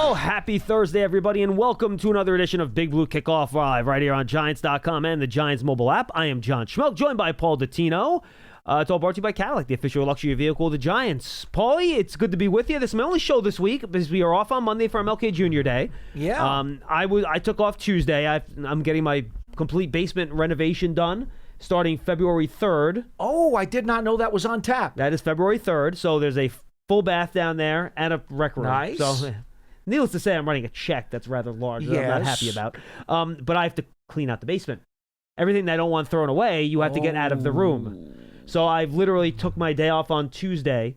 Oh, happy Thursday, everybody, and welcome to another edition of Big Blue Kickoff Live right here on Giants.com and the Giants mobile app. I am John Schmeelk, joined by Paul Dottino. It's all brought to you by Cadillac, the official luxury vehicle of the Giants. Paulie, it's good to be with you. This is my only show this week because we are off on Monday for MLK Jr. Day. Yeah. I took off Tuesday. I'm getting my complete basement renovation done starting February 3rd. Oh, I did not know that was on tap. That is February 3rd. So there's a full bath down there and a rec room. Nice. So, needless to say, I'm running a check that's rather large that I'm not happy about. But I have to clean out the basement. Everything that I don't want thrown away, you have to get out of the room. So I've literally took my day off on Tuesday,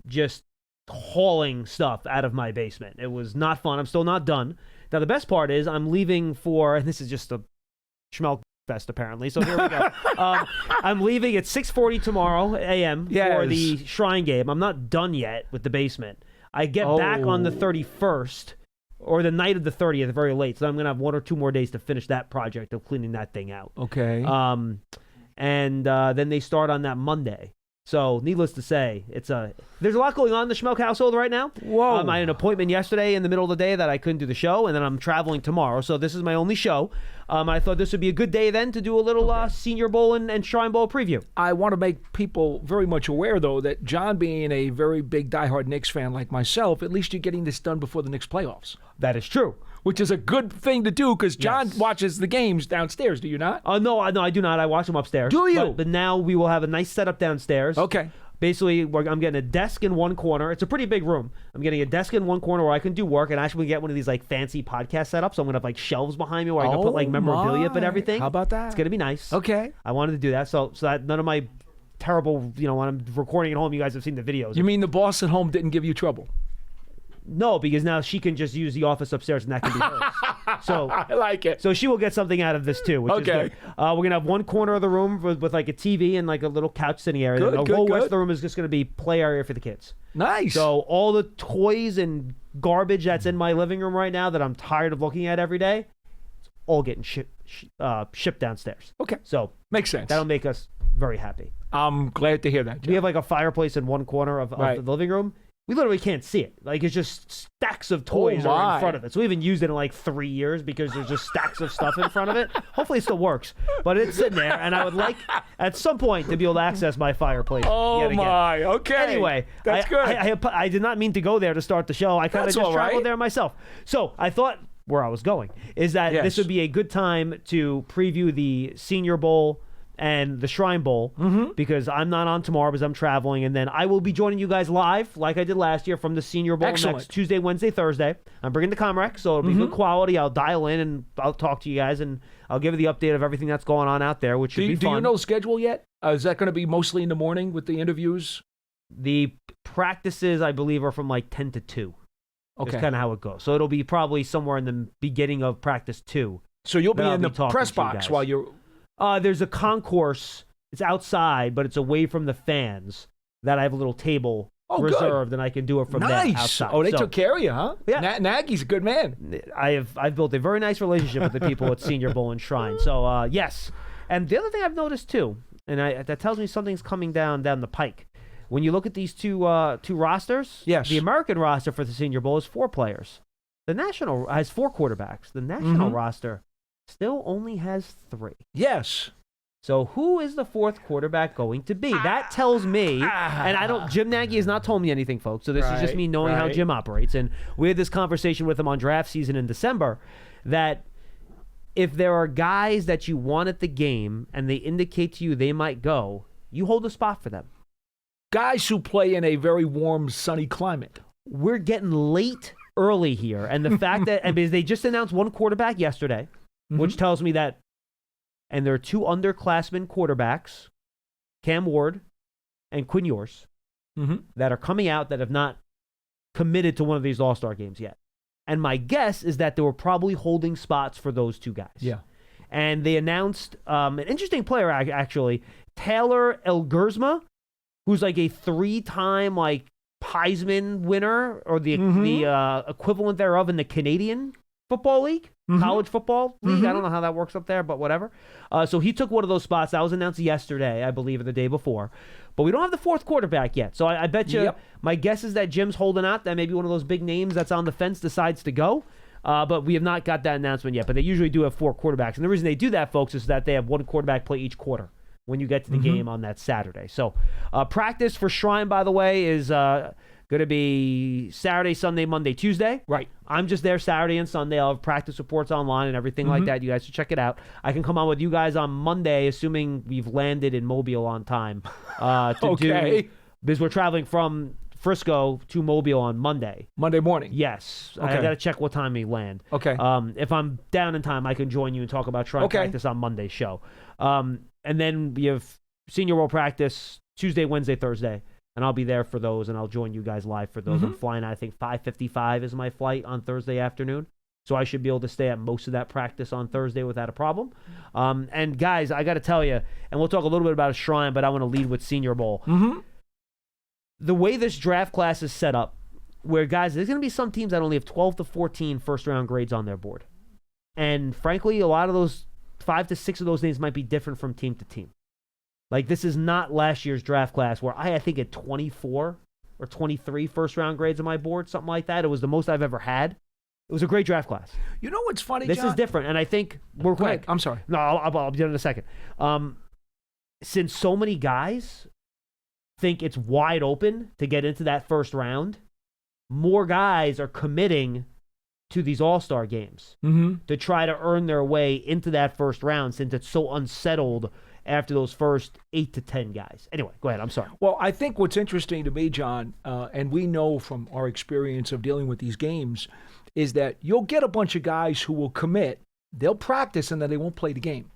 just hauling stuff out of my basement. It was not fun. I'm still not done. Now, the best part is I'm leaving for, and this is just a Schmeelk fest apparently, so here we go. I'm leaving at 6:40 tomorrow a.m. for the Shrine game. I'm not done yet with the basement. I get back on the 31st, or the night of the 30th, very late. So I'm going to have 1 or 2 more days to finish that project of cleaning that thing out. Okay. And then they start on that Monday. So, needless to say, there's a lot going on in the Schmeelk household right now. Whoa. I had an appointment yesterday in the middle of the day that I couldn't do the show, and then I'm traveling tomorrow. So this is my only show. I thought this would be a good day then to do a little Senior Bowl and Shrine Bowl preview. I want to make people very much aware, though, that John being a very big diehard Knicks fan like myself, at least you're getting this done before the Knicks playoffs. That is true. Which is a good thing to do because John watches the games downstairs. Do you not? No, I do not. I watch them upstairs. Do you? But now we will have a nice setup downstairs. Okay. Basically, I'm getting a desk in one corner. It's a pretty big room. I'm getting a desk in one corner where I can do work and actually get one of these like fancy podcast setups. So I'm going to have like shelves behind me where I can put like memorabilia up and everything. How about that? It's going to be nice. Okay. I wanted to do that. So that none of my terrible, when I'm recording at home, you guys have seen the videos. You mean the boss at home didn't give you trouble? No, because now she can just use the office upstairs and that can be hers. So I like it. So she will get something out of this too, which is good. We're going to have one corner of the room with like a TV and like a little couch sitting area. Good, the whole rest of the room is just going to be play area for the kids. Nice. So all the toys and garbage that's in my living room right now that I'm tired of looking at every day, it's all getting shipped downstairs. Okay. So makes sense. That'll make us very happy. I'm glad to hear that, John. We have like a fireplace in one corner of the living room. We literally can't see it. Like, it's just stacks of toys are in front of it. So we haven't used it in like 3 years because there's just stacks of stuff in front of it. Hopefully it still works. But it's sitting there, and I would like, at some point, to be able to access my fireplace yet again. My. Okay. Anyway, that's good. I did not mean to go there to start the show. I kind of just traveled there myself. So I thought where I was going is that this would be a good time to preview the Senior Bowl and the Shrine Bowl, because I'm not on tomorrow because I'm traveling, and then I will be joining you guys live, like I did last year, from the Senior Bowl next Tuesday, Wednesday, Thursday. I'm bringing the Comrec, so it'll be good quality. I'll dial in, and I'll talk to you guys, and I'll give you the update of everything that's going on out there, which should be fun. Do you know the schedule yet? Is that going to be mostly in the morning with the interviews? The practices, I believe, are from like 10 to 2. Okay. That's kind of how it goes. So it'll be probably somewhere in the beginning of practice 2. So you'll be in the press box while you're... There's a concourse. It's outside, but it's away from the fans. That I have a little table reserved, and I can do it from there outside. Oh, they took care of you, huh? Yeah. Nagy's a good man. I've built a very nice relationship with the people at Senior Bowl and Shrine. So yes, and the other thing I've noticed too, and that tells me something's coming down the pike. When you look at these two rosters, the American roster for the Senior Bowl is 4 players. The national has 4 quarterbacks. The national roster still only has 3. Yes. So who is the 4th quarterback going to be? That tells me, and Jim Nagy has not told me anything, folks. So this is just me knowing how Jim operates. And we had this conversation with him on draft season in December, that if there are guys that you want at the game and they indicate to you they might go, you hold a spot for them. Guys who play in a very warm, sunny climate. We're getting late early here. And the fact that, and because they just announced 1 quarterback yesterday, which tells me that, and there are 2 underclassmen quarterbacks, Cam Ward and Quinn Ewers, that are coming out that have not committed to one of these All-Star games yet. And my guess is that they were probably holding spots for those 2 guys. Yeah. And they announced an interesting player, actually, Taylor Elgersma, who's like a 3-time like Heisman winner, or the equivalent thereof in the Canadian football league, college football league. I don't know how that works up there, but whatever. So he took one of those spots. That was announced yesterday, I believe, or the day before. But we don't have the fourth quarterback yet. So I bet you, my guess is that Jim's holding out. That maybe one of those big names that's on the fence decides to go. But we have not got that announcement yet. But they usually do have 4 quarterbacks. And the reason they do that, folks, is that they have one quarterback play each quarter when you get to the game on that Saturday. So practice for Shrine, by the way, is going to be Saturday, Sunday, Monday, Tuesday. Right. I'm just there Saturday and Sunday. I'll have practice reports online and everything like that. You guys should check it out. I can come on with you guys on Monday, assuming we've landed in Mobile on time. Do, because we're traveling from Frisco to Mobile on Monday. Monday morning? Yes. Okay. I got to check what time we land. Okay. If I'm down in time, I can join you and talk about trying practice on Monday's show. And then we have Senior Bowl practice Tuesday, Wednesday, Thursday. And I'll be there for those, and I'll join you guys live for those. I'm flying out, I think 5:55 is my flight on Thursday afternoon. So I should be able to stay at most of that practice on Thursday without a problem. And guys, I got to tell you, and we'll talk a little bit about a Shrine, but I want to lead with Senior Bowl. The way this draft class is set up, where guys, there's going to be some teams that only have 12 to 14 first-round grades on their board. And frankly, a lot of those, 5 to 6 of those names might be different from team to team. Like, this is not last year's draft class where I think at 24 or 23 first-round grades on my board, something like that. It was the most I've ever had. It was a great draft class. You know what's funny, This John? is different, and I think we're quick. I'm sorry. No, I'll be done in a second. Since so many guys think it's wide open to get into that first round, more guys are committing to these all-star games to try to earn their way into that first round since it's so unsettled after those first 8 to 10 guys. Anyway, go ahead. I'm sorry. Well, I think what's interesting to me, John, and we know from our experience of dealing with these games, is that you'll get a bunch of guys who will commit, they'll practice, and then they won't play the game.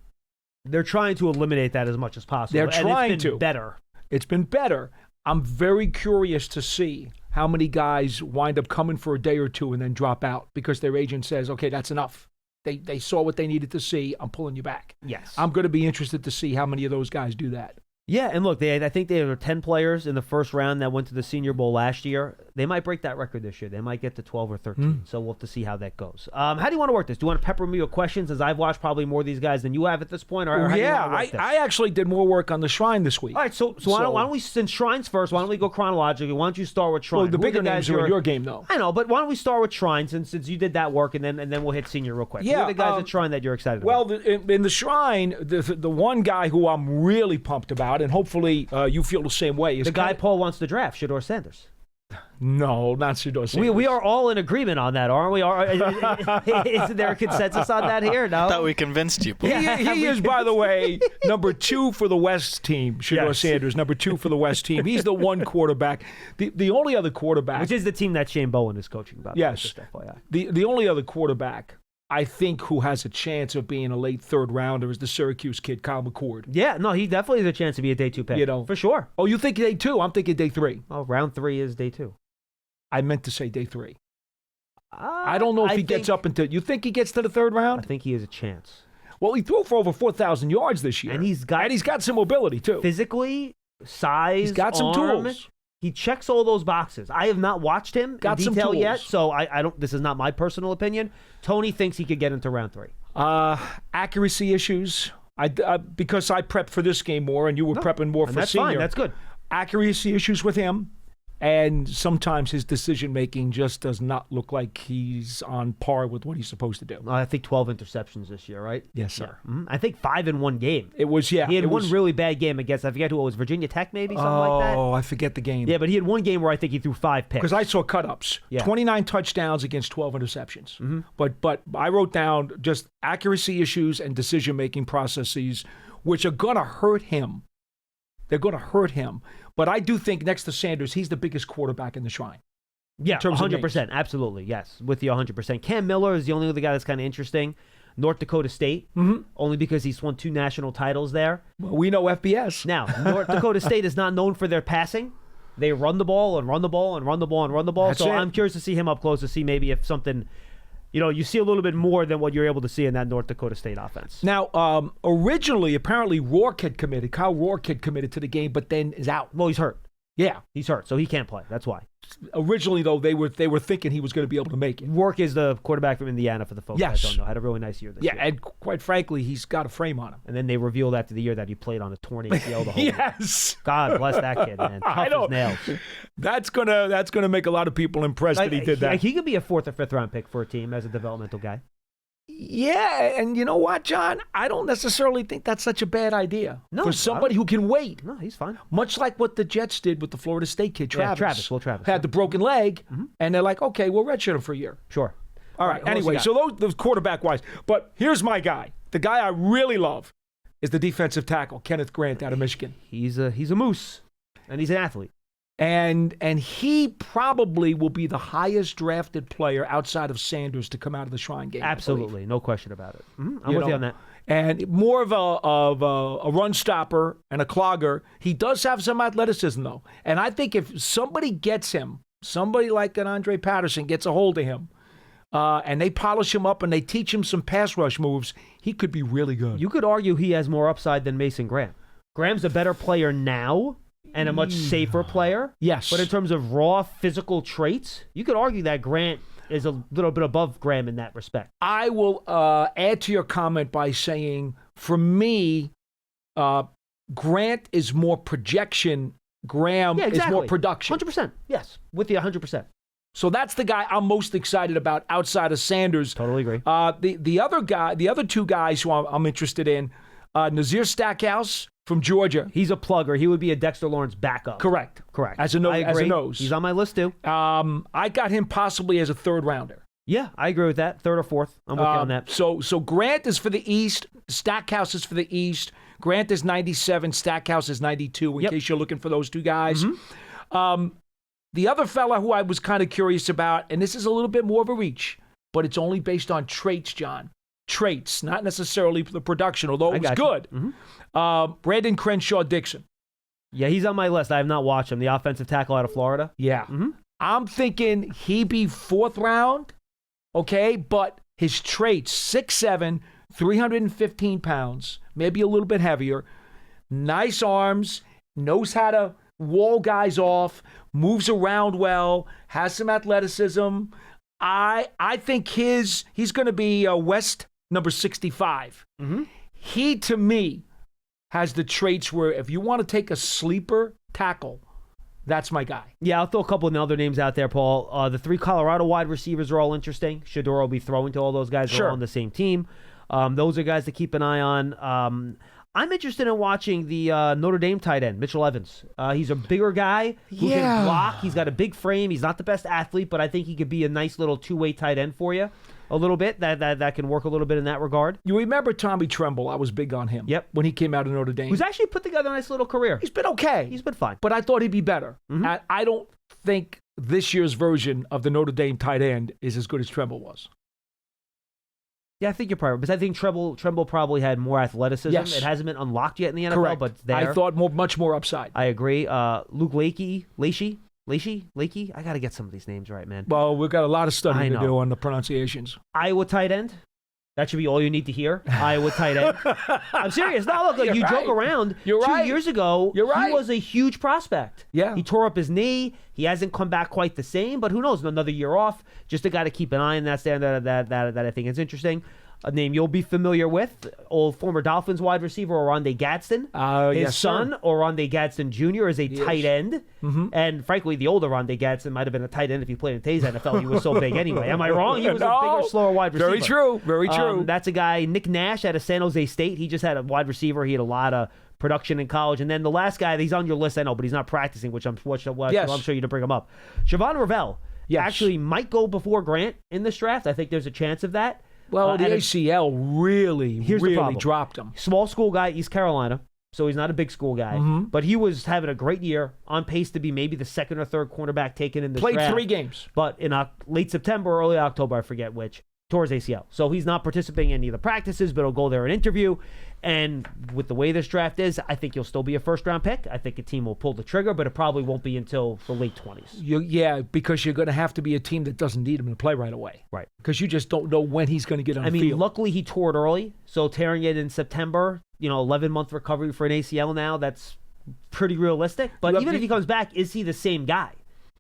They're trying to eliminate that as much as possible. They're trying and it's been to. better. It's been better. I'm very curious to see how many guys wind up coming for a day or two and then drop out because their agent says, okay, that's enough. They saw what they needed to see. I'm pulling you back. Yes. I'm going to be interested to see how many of those guys do that. Yeah, and look, I think there were 10 players in the first round that went to the Senior Bowl last year. They might break that record this year. They might get to 12 or 13, so we'll have to see how that goes. How do you want to work this? Do you want to pepper me with questions, as I've watched probably more of these guys than you have at this point? Or how do you want to work this? I actually did more work on the Shrine this week. All right, so why don't we, since Shrine's first, why don't we go chronologically? Why don't you start with Shrine? Well, the bigger names are in your game, though. I know, but why don't we start with Shrine since you did that work, and then we'll hit Senior real quick. Yeah, Who are the guys at Shrine that you're excited well, about? in the Shrine, the one guy who I'm really pumped about, and hopefully you feel the same way, is the guy Paul wants to draft, Shedeur Sanders. No, not Shedeur Sanders. We are all in agreement on that, aren't we? Isn't there a consensus on that here? No? I thought we convinced you, Paul. He is, by the way, number 2 for the West team. Shedeur Sanders, number 2 for the West team. He's the one quarterback. The only other quarterback. Which is the team that Shane Bowen is coaching about. Yes. The only other quarterback I think who has a chance of being a late third rounder is the Syracuse kid, Kyle McCord. Yeah, no, he definitely has a chance to be a day 2 pick. You know, for sure. Oh, you think day 2? I'm thinking day 3. Oh, round 3 is day 2. I meant to say day 3. I don't know if he gets up into. You think he gets to the third round? I think he has a chance. Well, he threw for over 4,000 yards this year, and he's got some mobility too. Physically, size, he's got some arm, tools. He checks all those boxes. I have not watched him in detail yet, so I don't. This is not my personal opinion. Tony thinks he could get into round 3. Accuracy issues. Because I prepped for this game more, and you were prepping more for that's Senior. Fine. That's good. Accuracy issues with him. And sometimes his decision-making just does not look like he's on par with what he's supposed to do. I think 12 interceptions this year, right? Yes, sir. Yeah. I think 5 in one game. It was, He had one really bad game against, I forget who it was, Virginia Tech maybe, something like that? Oh, I forget the game. Yeah, but he had one game where I think he threw 5 picks. Because I saw cut-ups. Yeah. 29 touchdowns against 12 interceptions. But I wrote down just accuracy issues and decision-making processes, which are going to hurt him. They're going to hurt him. But I do think next to Sanders, he's the biggest quarterback in the Shrine. Yeah, 100%. Absolutely, yes. With you 100%. Cam Miller is the only other guy that's kind of interesting. North Dakota State, only because he's won 2 national titles there. Well, we know FBS. Now, North Dakota State is not known for their passing. They run the ball and run the ball and run the ball and run the ball. So I'm curious to see him up close to see maybe if something... you see a little bit more than what you're able to see in that North Dakota State offense. Now, originally, apparently, Kyle Rourke had committed to the game, but then is out. Well, he's hurt. Yeah. He's hurt, so he can't play. That's why. Originally, though, they were thinking he was going to be able to make it. Rourke is the quarterback from Indiana for the folks that don't know. Had a really nice year this year. Yeah, and quite frankly, he's got a frame on him. And then they revealed after the year that he played on a torn ACL the whole year. Yes. God bless that kid, man. Tough as nails. That's gonna make a lot of people impressed that he did that. He could be a 4th or 5th round pick for a team as a developmental guy. Yeah, and you know what, John? I don't necessarily think that's such a bad idea for somebody who can wait. No, he's fine. Much like what the Jets did with the Florida State kid, Travis. Will Travis. Had the broken leg, and they're like, okay, we'll redshirt him for a year. Sure. All right, anyway, so those quarterback-wise. But here's my guy. The guy I really love is the defensive tackle, Kenneth Grant out of Michigan. He's a moose, and he's an athlete. And he probably will be the highest drafted player outside of Sanders to come out of the Shrine Game. Absolutely, no question about it. I'm with you on that. And more of a run stopper and a clogger. He does have some athleticism, though. And I think if somebody gets him, somebody like an Andre Patterson gets a hold of him, and they polish him up and they teach him some pass rush moves, he could be really good. You could argue he has more upside than Mason Graham. Graham's a better player now and a much safer player. Yes. But in terms of raw physical traits, you could argue that Grant is a little bit above Graham in that respect. I will add to your comment by saying, for me, Grant is more projection. Graham is more production. 100%. Yes. With you 100%. So that's the guy I'm most excited about outside of Sanders. Totally agree. The other two guys who I'm interested in, Nazir Stackhouse from Georgia. He's a plugger. He would be a Dexter Lawrence backup. Correct. As a nose. He's on my list too. I got him possibly as a 3rd rounder. Yeah, I agree with that. 3rd or 4th. I'm with you on that. So Grant is for the East. Stackhouse is for the East. Grant is 97. Stackhouse is 92, in case you're looking for those two guys. The other fella who I was kind of curious about, and this is a little bit more of a reach, but it's only based on traits, John. Traits, not necessarily the production, although it was good. Brandon Crenshaw-Dixon. Yeah, he's on my list. I have not watched him. The offensive tackle out of Florida. Yeah. I'm thinking he be 4th round, okay? But his traits, 6'7", 315 pounds, maybe a little bit heavier, nice arms, knows how to wall guys off, moves around well, has some athleticism. I think he's going to be West number 65. He, to me, has the traits where if you want to take a sleeper tackle, that's my guy. Yeah, I'll throw a couple of other names out there, Paul. The 3 Colorado wide receivers are all interesting. Shedeur will be throwing to all those guys who are all on the same team. Those are guys to keep an eye on. I'm interested in watching the Notre Dame tight end, Mitchell Evans. He's a bigger guy who can block. He's got a big frame. He's not the best athlete, but I think he could be a nice little two-way tight end for you a little bit. That can work a little bit in that regard. You remember Tommy Tremble? I was big on him. Yep. When he came out of Notre Dame. Who's actually put together a nice little career. He's been okay. He's been fine. But I thought he'd be better. I don't think this year's version of the Notre Dame tight end is as good as Tremble was. Yeah, I think you're probably, because I think Tremble probably had more athleticism. Yes. It hasn't been unlocked yet in the NFL, Correct. but it's there. I thought much more upside. I agree. Luke Lakey. I got to get some of these names right, man. Well, we've got a lot of studying to do on the pronunciations. Iowa tight end. That should be all you need to hear. Iowa tight end. I'm serious. No, look, you joke around. You're 2 years ago, he was a huge prospect. Yeah. He tore up his knee. He hasn't come back quite the same, but who knows? Another year off. Just a guy to keep an eye on. That I think is interesting. A name you'll be familiar with, old former Dolphins wide receiver Oronde Gadsden. His son, Oronde Gadsden Jr., is a tight end. And frankly, the older Oronde Gadsden might have been a tight end if he played in today's NFL. He was so big anyway. Am I wrong? He was a bigger, slower wide receiver. Very true. Very true. That's a guy, Nick Nash, out of San Jose State. He just had a wide receiver. He had a lot of production in college. And then the last guy, he's on your list, I know, but he's not practicing, which I'm sure you to bring him up. Siobhan Ravel actually might go before Grant in this draft. I think there's a chance of that. Well, the ACL really dropped him. Small school guy, East Carolina, so he's not a big school guy. But he was having a great year, on pace to be maybe the 2nd or 3rd cornerback taken in the draft. Played 3 games. But in late September, early October, I forget which, tore his ACL. So he's not participating in any of the practices, but he'll go there and interview. And with the way this draft is, I think he'll still be a 1st-round pick. I think a team will pull the trigger, but it probably won't be until the late 20s. Because you're going to have to be a team that doesn't need him to play right away. Right. Because you just don't know when he's going to get on the field. Luckily he tore it early, so tearing it in September, 11-month recovery for an ACL now, that's pretty realistic. But even if he comes back, is he the same guy?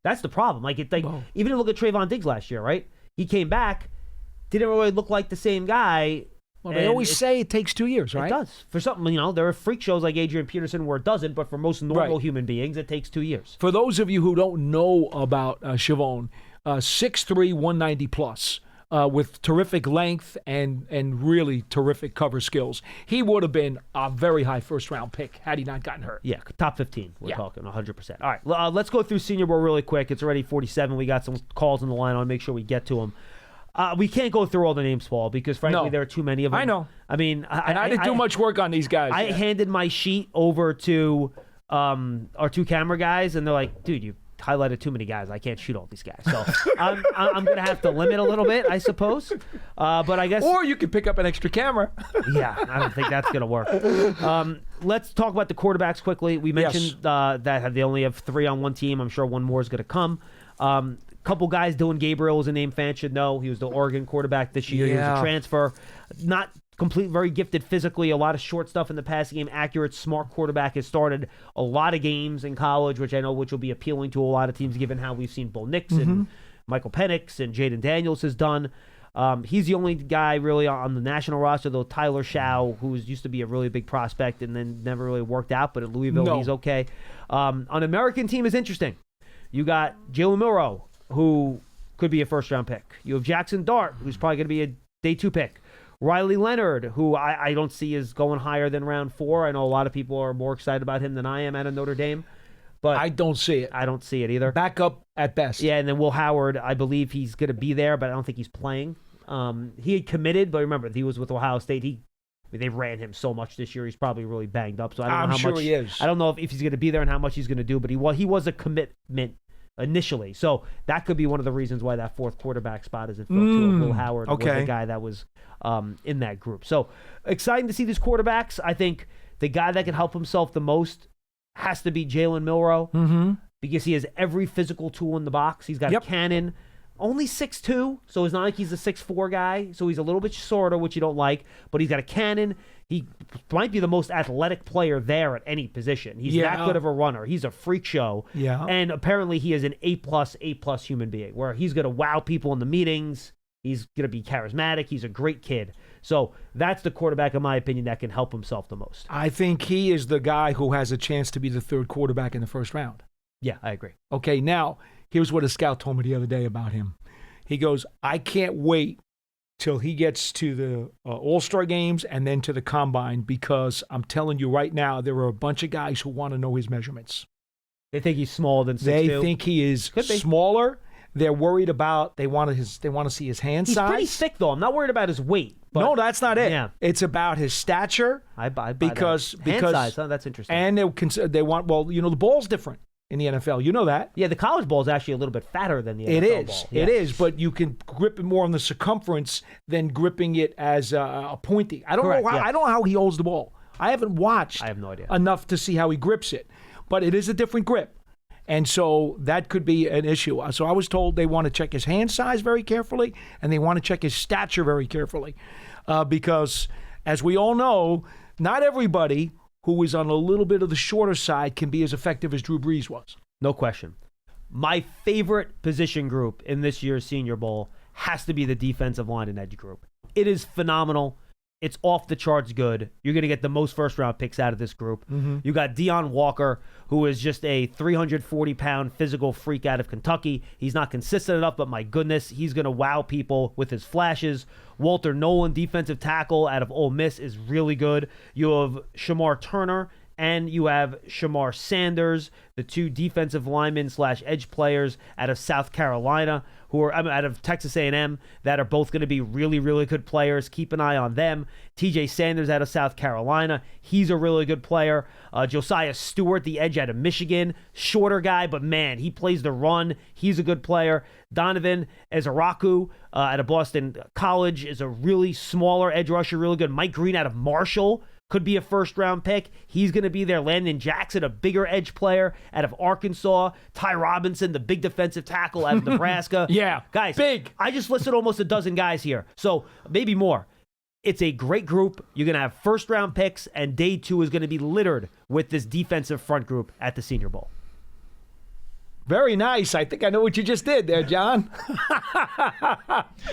That's the problem. Even if you look at Trayvon Diggs last year, right? He came back, didn't really look like the same guy. Well, they always say it takes 2 years, right? It does. For something, there are freak shows like Adrian Peterson where it doesn't, but for most normal human beings, it takes 2 years. For those of you who don't know about Shavon, 6'3", 190 plus, with terrific length and really terrific cover skills. He would have been a very high first-round pick had he not gotten hurt. Yeah, top 15, we're talking 100%. All right, let's go through Senior Bowl really quick. It's already 47. We got some calls on the line. I'll make sure we get to them. We can't go through all the names, Paul, because frankly, there are too many of them. I know. I mean, I didn't do much work on these guys. I handed my sheet over to our 2 camera guys, and they're like, dude, you highlighted too many guys. I can't shoot all these guys. So I'm going to have to limit a little bit, I suppose. But I guess... Or you could pick up an extra camera. Yeah, I don't think that's going to work. Let's talk about the quarterbacks quickly. We mentioned that they only have 3 on one team. I'm sure one more is going to come. Couple guys, Dylan Gabriel is a name fans should know. He was the Oregon quarterback this year. He was a transfer. Not very gifted physically. A lot of short stuff in the passing game. Accurate, smart quarterback. Has started a lot of games in college, which will be appealing to a lot of teams given how we've seen Bo Nix and Michael Penix and Jaden Daniels has done. He's the only guy really on the national roster, though. Tyler Shaw, who used to be a really big prospect and then never really worked out, but at Louisville, he's okay. On American team is interesting. You got Jalen Milroe, who could be a first-round pick. You have Jackson Dart, who's probably going to be a day 2 pick. Riley Leonard, who I don't see is going higher than round 4. I know a lot of people are more excited about him than I am out of Notre Dame. But I don't see it. I don't see it either. Backup at best. Yeah, and then Will Howard, I believe he's going to be there, but I don't think he's playing. He had committed, but remember, he was with Ohio State. They ran him so much this year. He's probably really banged up. So I don't know how much he is. I don't know if he's going to be there and how much he's going to do, but he was a commitment initially. So that could be one of the reasons why that 4th quarterback spot isn't filled too. Will Howard was the guy that was in that group. So exciting to see these quarterbacks. I think the guy that can help himself the most has to be Jalen Milroe because he has every physical tool in the box. He's got a cannon. Only 6'2", so it's not like he's a 6'4" guy. So he's a little bit shorter, which you don't like. But he's got a cannon. He might be the most athletic player there at any position. He's that good of a runner. He's a freak show. Yeah. And apparently he is an A+ human being where he's going to wow people in the meetings. He's going to be charismatic. He's a great kid. So that's the quarterback, in my opinion, that can help himself the most. I think he is the guy who has a chance to be the 3rd quarterback in the first round. Yeah, I agree. Okay, now, here's what a scout told me the other day about him. He goes, I can't wait till he gets to the All-Star games and then to the Combine because I'm telling you right now, there are a bunch of guys who want to know his measurements. They think he's smaller than 6'2"? They think he is smaller. They're worried about, they want to see his hand size. He's pretty thick, though. I'm not worried about his weight. But, no, that's not it. Yeah. It's about his stature. I buy because hand size. Oh, that's interesting. And they want, the ball's different in the NFL. You know that. Yeah, the college ball is actually a little bit fatter than the NFL ball. It is, but you can grip it more on the circumference than gripping it as a pointy. I don't know how. I don't know how he holds the ball. I haven't watched. I have no idea enough to see how he grips it, but it is a different grip, and so that could be an issue. So I was told they want to check his hand size very carefully, and they want to check his stature very carefully, because as we all know, not everybody who is on a little bit of the shorter side can be as effective as Drew Brees was. No question. My favorite position group in this year's Senior Bowl has to be the defensive line and edge group. It is phenomenal. It's off the charts good. You're going to get the most first-round picks out of this group. You got Deion Walker, who is just a 340-pound physical freak out of Kentucky. He's not consistent enough, but my goodness, he's going to wow people with his flashes. Walter Nolan, defensive tackle out of Ole Miss, is really good. You have Shamar Turner and you have Shamar Sanders, the 2 defensive linemen / edge players out of South Carolina, who are out of Texas A&M, that are both going to be really, really good players. Keep an eye on them. TJ Sanders out of South Carolina, he's a really good player. Josiah Stewart, the edge out of Michigan, shorter guy, but man, he plays the run. He's a good player. Donovan Ezaraku out of Boston College is a really smaller edge rusher, really good. Mike Green out of Marshall could be a first-round pick. He's going to be there. Landon Jackson, a bigger edge player out of Arkansas. Ty Robinson, the big defensive tackle out of Nebraska. Yeah, guys, big. I just listed almost a dozen guys here, so maybe more. It's a great group. You're going to have first-round picks, and day 2 is going to be littered with this defensive front group at the Senior Bowl. Very nice. I think I know what you just did there, John.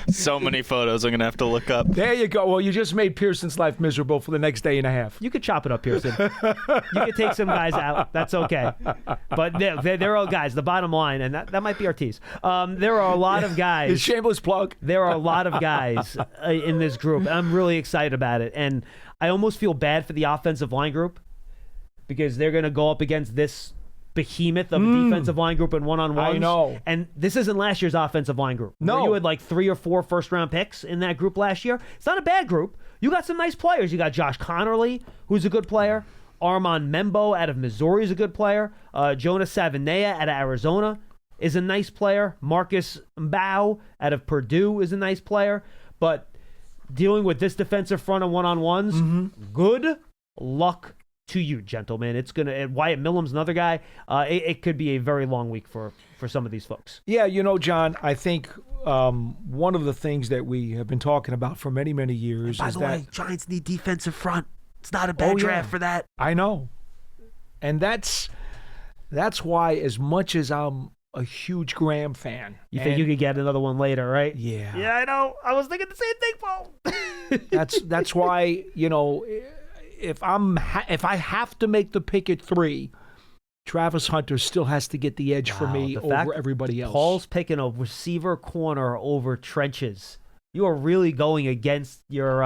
So many photos I'm going to have to look up. There you go. Well, you just made Pearson's life miserable for the next day and a half. You could chop it up, Pearson. You could take some guys out. That's okay. But they're all guys. The bottom line, and that might be our tease. There are a lot of guys. It's shameless plug. There are a lot of guys in this group. I'm really excited about it. And I almost feel bad for the offensive line group because they're going to go up against this behemoth of a defensive line group in one-on-ones. I know. And this isn't last year's offensive line group. No. You had like 3 or 4 first-round picks in that group last year. It's not a bad group. You got some nice players. You got Josh Connerly, who's a good player. Armand Membo out of Missouri is a good player. Jonas Savanea out of Arizona is a nice player. Marcus Mbao out of Purdue is a nice player. But dealing with this defensive front of one-on-ones, good luck to you, gentlemen. It's gonna. Wyatt Millam's another guy. It could be a very long week for some of these folks. Yeah, John, I think one of the things that we have been talking about for many, many years By is the that way, Giants need defensive front. It's not a bad draft for that. I know, and that's why, as much as I'm a huge Graham fan, You think you could get another one later, right? Yeah. Yeah, I know. I was thinking the same thing, Paul. That's why if I have to make the pick at 3, Travis Hunter still has to get the edge for me over everybody else. Paul's picking a receiver corner over trenches. You are really going against your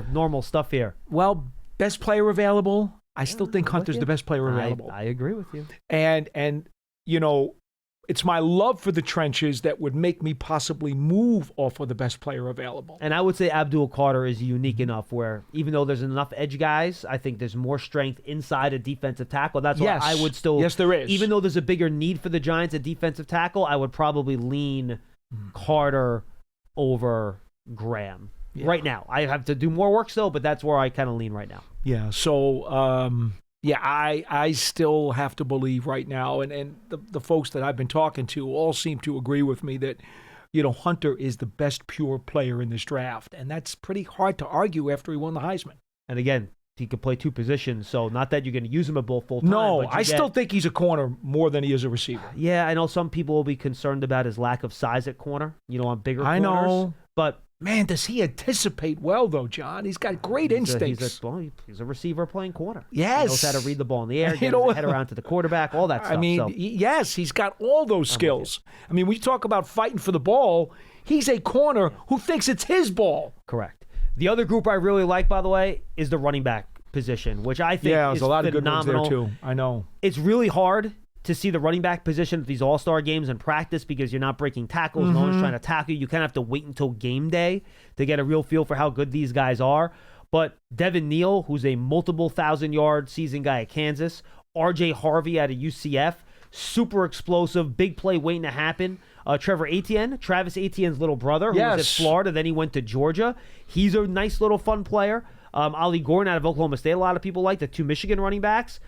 normal stuff here. Well, best player available. I still think Hunter's the best player available. I agree with you. And it's my love for the trenches that would make me possibly move off of the best player available. And I would say Abdul Carter is unique enough where even though there's enough edge guys, I think there's more strength inside a defensive tackle. That's why I would still... Yes, there is. Even though there's a bigger need for the Giants at defensive tackle, I would probably lean Carter over Graham. Yeah. Right now. I have to do more work still, but that's where I kind of lean right now. Yeah, so... I still have to believe right now, and the folks that I've been talking to all seem to agree with me that, Hunter is the best pure player in this draft, and that's pretty hard to argue after he won the Heisman. And again, he could play 2 positions, so not that you're going to use him at both full time. No, I still think he's a corner more than he is a receiver. Yeah, I know some people will be concerned about his lack of size at corner, on bigger corners. I know. But... Man, does he anticipate well, though, John? He's got great instincts. He's a receiver playing corner. Yes. He knows how to read the ball in the air, get his head around to the quarterback, all that stuff. Yes, he's got all those skills. We talk about fighting for the ball. He's a corner who thinks it's his ball. Correct. The other group I really like, by the way, is the running back position, which I think is there's a lot of good ones there, too. I know. It's really hard to see the running back position at these all-star games in practice because you're not breaking tackles. No one's trying to tackle you. You kind of have to wait until game day to get a real feel for how good these guys are. But Devin Neal, who's a multiple 1,000-yard season guy at Kansas, R.J. Harvey out of UCF, super explosive, big play waiting to happen. Trevor Etienne, Travis Etienne's little brother, who was at Florida, then he went to Georgia. He's a nice little fun player. Ollie Gordon out of Oklahoma State, a lot of people like the 2 Michigan running backs.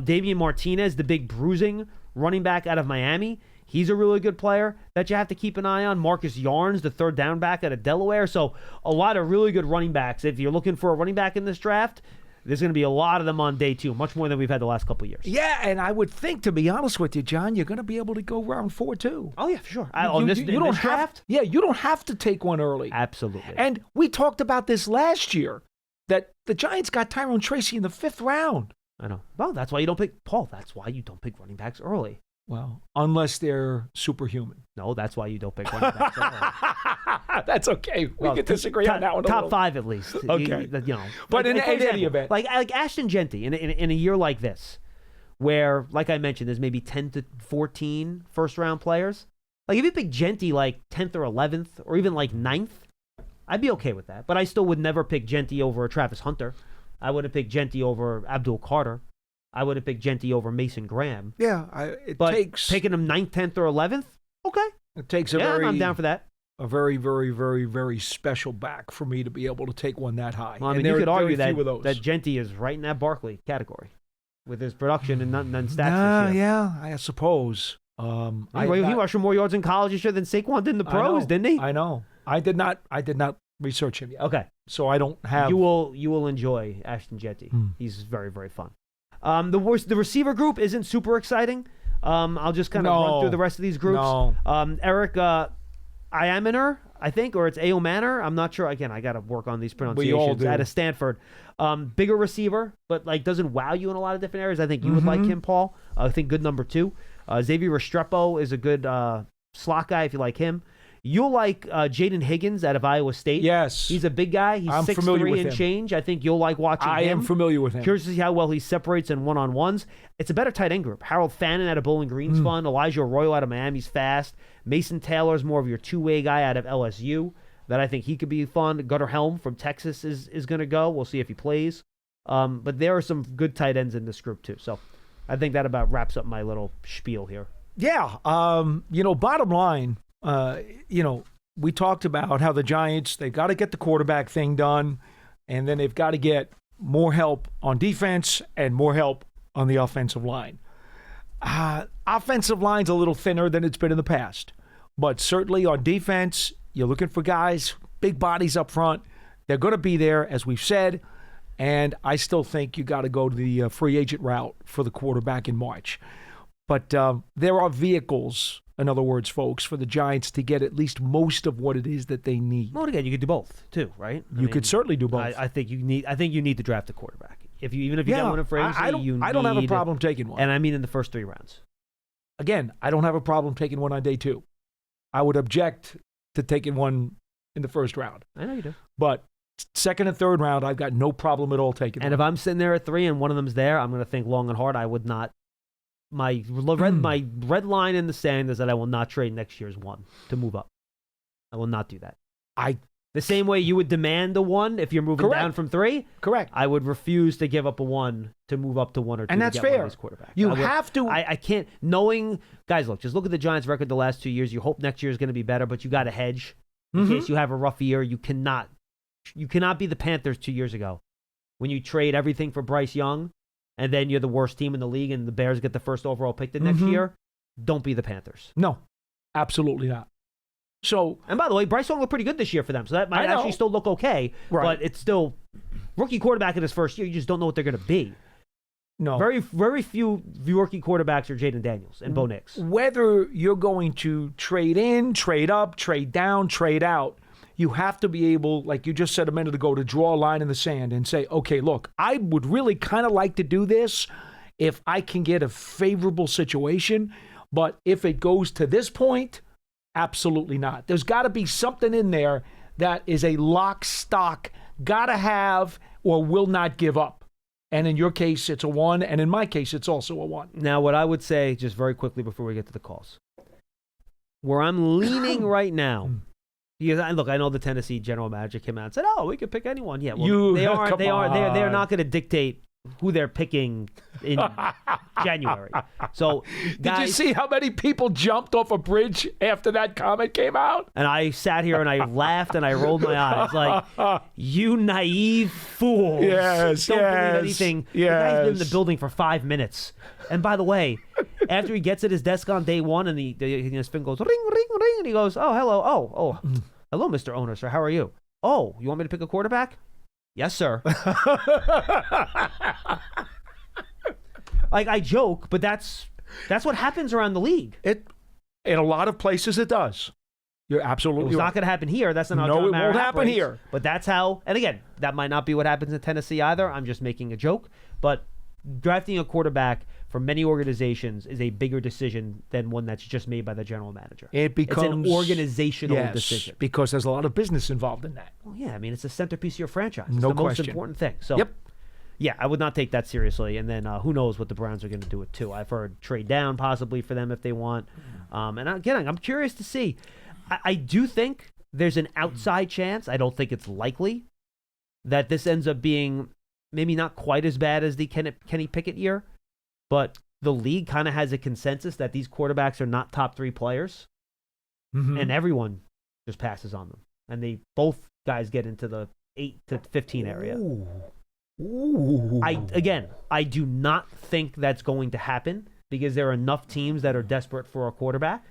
Damian Martinez, the big bruising running back out of Miami. He's a really good player that you have to keep an eye on. Marcus Yarns, the 3rd down back out of Delaware. So a lot of really good running backs. If you're looking for a running back in this draft, there's going to be a lot of them on day 2, much more than we've had the last couple of years. Yeah, and I would think, to be honest with you, John, you're going to be able to go round 4, too. Oh, yeah, for sure. You don't have to take one early. Absolutely. And we talked about this last year, that the Giants got Tyrone Tracy in the 5th round. I know. Well, that's why you don't pick Paul. That's why you don't pick running backs early. Well, unless they're superhuman. No, that's why you don't pick running backs early. That's okay. We can disagree on that one. Top 5 at least. Okay. But in any event, like Ashton Genty in a year like this, where, like I mentioned, there's maybe 10 to 14 first-round players. Like if you pick Genty like 10th or 11th or even like 9th, I'd be okay with that. But I still would never pick Genty over Travis Hunter. I would have picked Genty over Abdul Carter. I would have picked Genty over Mason Graham. Yeah, but picking him 9th, 10th, or 11th, okay. It takes I'm down for that. A very, very, very, very special back for me to be able to take one that high. Well, you could argue that Genty is right in that Barkley category with his production and stats. Yeah, I suppose. He rushed for more yards in college this year than Saquon did in the pros, didn't he? I know. I did not research him yet. Okay. So I don't have. You will enjoy Ashton Jetty. He's very, very fun. The receiver group isn't super exciting. I'll just kind of run through the rest of these groups. Eric Iaminer, I think, or it's Aomanor. I'm not sure. Again, I got to work on these pronunciations. We all do. Out of Stanford. Bigger receiver, but like doesn't wow you in a lot of different areas. I think you would like him, Paul. I think good number 2. Xavier Restrepo is a good slot guy if you like him. You'll like Jaden Higgins out of Iowa State. Yes. He's a big guy. He's 6'3" and change. I think you'll like watching him. I am familiar with him. Curious to see how well he separates in one-on-ones. It's a better tight end group. Harold Fannin out of Bowling Green's fun. Elijah Arroyo out of Miami's fast. Mason Taylor's more of your two-way guy out of LSU. That I think he could be fun. Gunnar Helm from Texas is going to go. We'll see if he plays. But there are some good tight ends in this group too. So I think that about wraps up my little spiel here. Yeah. Bottom line, we talked about how the Giants, they've got to get the quarterback thing done, and then they've got to get more help on defense and more help on the offensive line. Offensive line's a little thinner than it's been in the past, but certainly on defense, you're looking for guys, big bodies up front. They're going to be there, as we've said, and I still think you got to go to the free agent route for the quarterback in March. But there are vehicles, in other words, folks, for the Giants to get at least most of what it is that they need. Well, again, you could do both too, right? You could certainly do both. I think you need to draft a quarterback. Even if you get one in free agency, I don't have a problem taking one. And I mean in the first 3 rounds. Again, I don't have a problem taking one on day 2. I would object to taking one in the first round. I know you do. But second and third round, I've got no problem at all taking And one. if I'm sitting there at 3 and one of them's there, I'm going to think long and hard. I would not. My red line in the sand is that I will not trade next year's 1 to move up. I will not do that. The same way you would demand a 1 if you're moving down from 3. Correct. I would refuse to give up a 1 to move up to 1 or 2. And that's to get fair. One of these quarterbacks. You have to. I can't. Guys, look, just look at the Giants' record the last 2 years. You hope next year is going to be better, but you got to hedge in case you have a rough year. You cannot be the Panthers 2 years ago when you trade everything for Bryce Young and then you're the worst team in the league and the Bears get the first overall pick the next year. Don't be the Panthers. No, absolutely not. So, and by the way, Bryce Young looked pretty good this year for them, so that might actually still look okay. Right. But it's still rookie quarterback in his first year. You just don't know what they're going to be. No, very, very few rookie quarterbacks are Jaden Daniels and Bo Nix. Whether you're going to trade in, trade up, trade down, trade out, you have to be able, like you just said a minute ago, to draw a line in the sand and say, okay, look, I would really kind of like to do this if I can get a favorable situation, but if it goes to this point, absolutely not. There's got to be something in there that is a lock stock, got to have or will not give up. And in your case, it's a 1, and in my case, it's also a 1. Now, what I would say, just very quickly before we get to the calls, where I'm leaning right now, because look, I know the Tennessee general manager came out and said, "Oh, we could pick anyone." Yeah, well, they're not going to dictate who they're picking in January. So, guys, did you see how many people jumped off a bridge after that comment came out? And I sat here and I laughed and I rolled my eyes like, you naive fools. Yes, Don't believe anything. Yes. The guy's been in the building for 5 minutes. And by the way, after he gets at his desk on day 1 and his phone goes, ring, ring, ring, and he goes, oh, hello, hello, Mr. Owner, sir, how are you? Oh, you want me to pick a quarterback? Yes, sir. Like, I joke, but that's what happens around the league. In a lot of places it does. You're absolutely right. It's not going to happen here. That's not how No, John it Mara won't happen operates. here. But that's how, and again, that might not be what happens in Tennessee either. I'm just making a joke. But drafting a quarterback for many organizations is a bigger decision than one that's just made by the general manager. It's an organizational decision. Because there's a lot of business involved in that. Well, yeah, I mean, it's the centerpiece of your franchise. It's No the question. most important thing. So, yeah, I would not take that seriously. And then who knows what the Browns are going to do it too. I've heard trade down possibly for them if they want. And again, I'm curious to see. I do think there's an outside chance. I don't think it's likely that this ends up being maybe not quite as bad as the Kenny Pickett year, but the league kind of has a consensus that these quarterbacks are not top 3 players, and everyone just passes on them. And both guys get into the 8 to 15 area. Ooh. I do not think that's going to happen because there are enough teams that are desperate for a quarterback.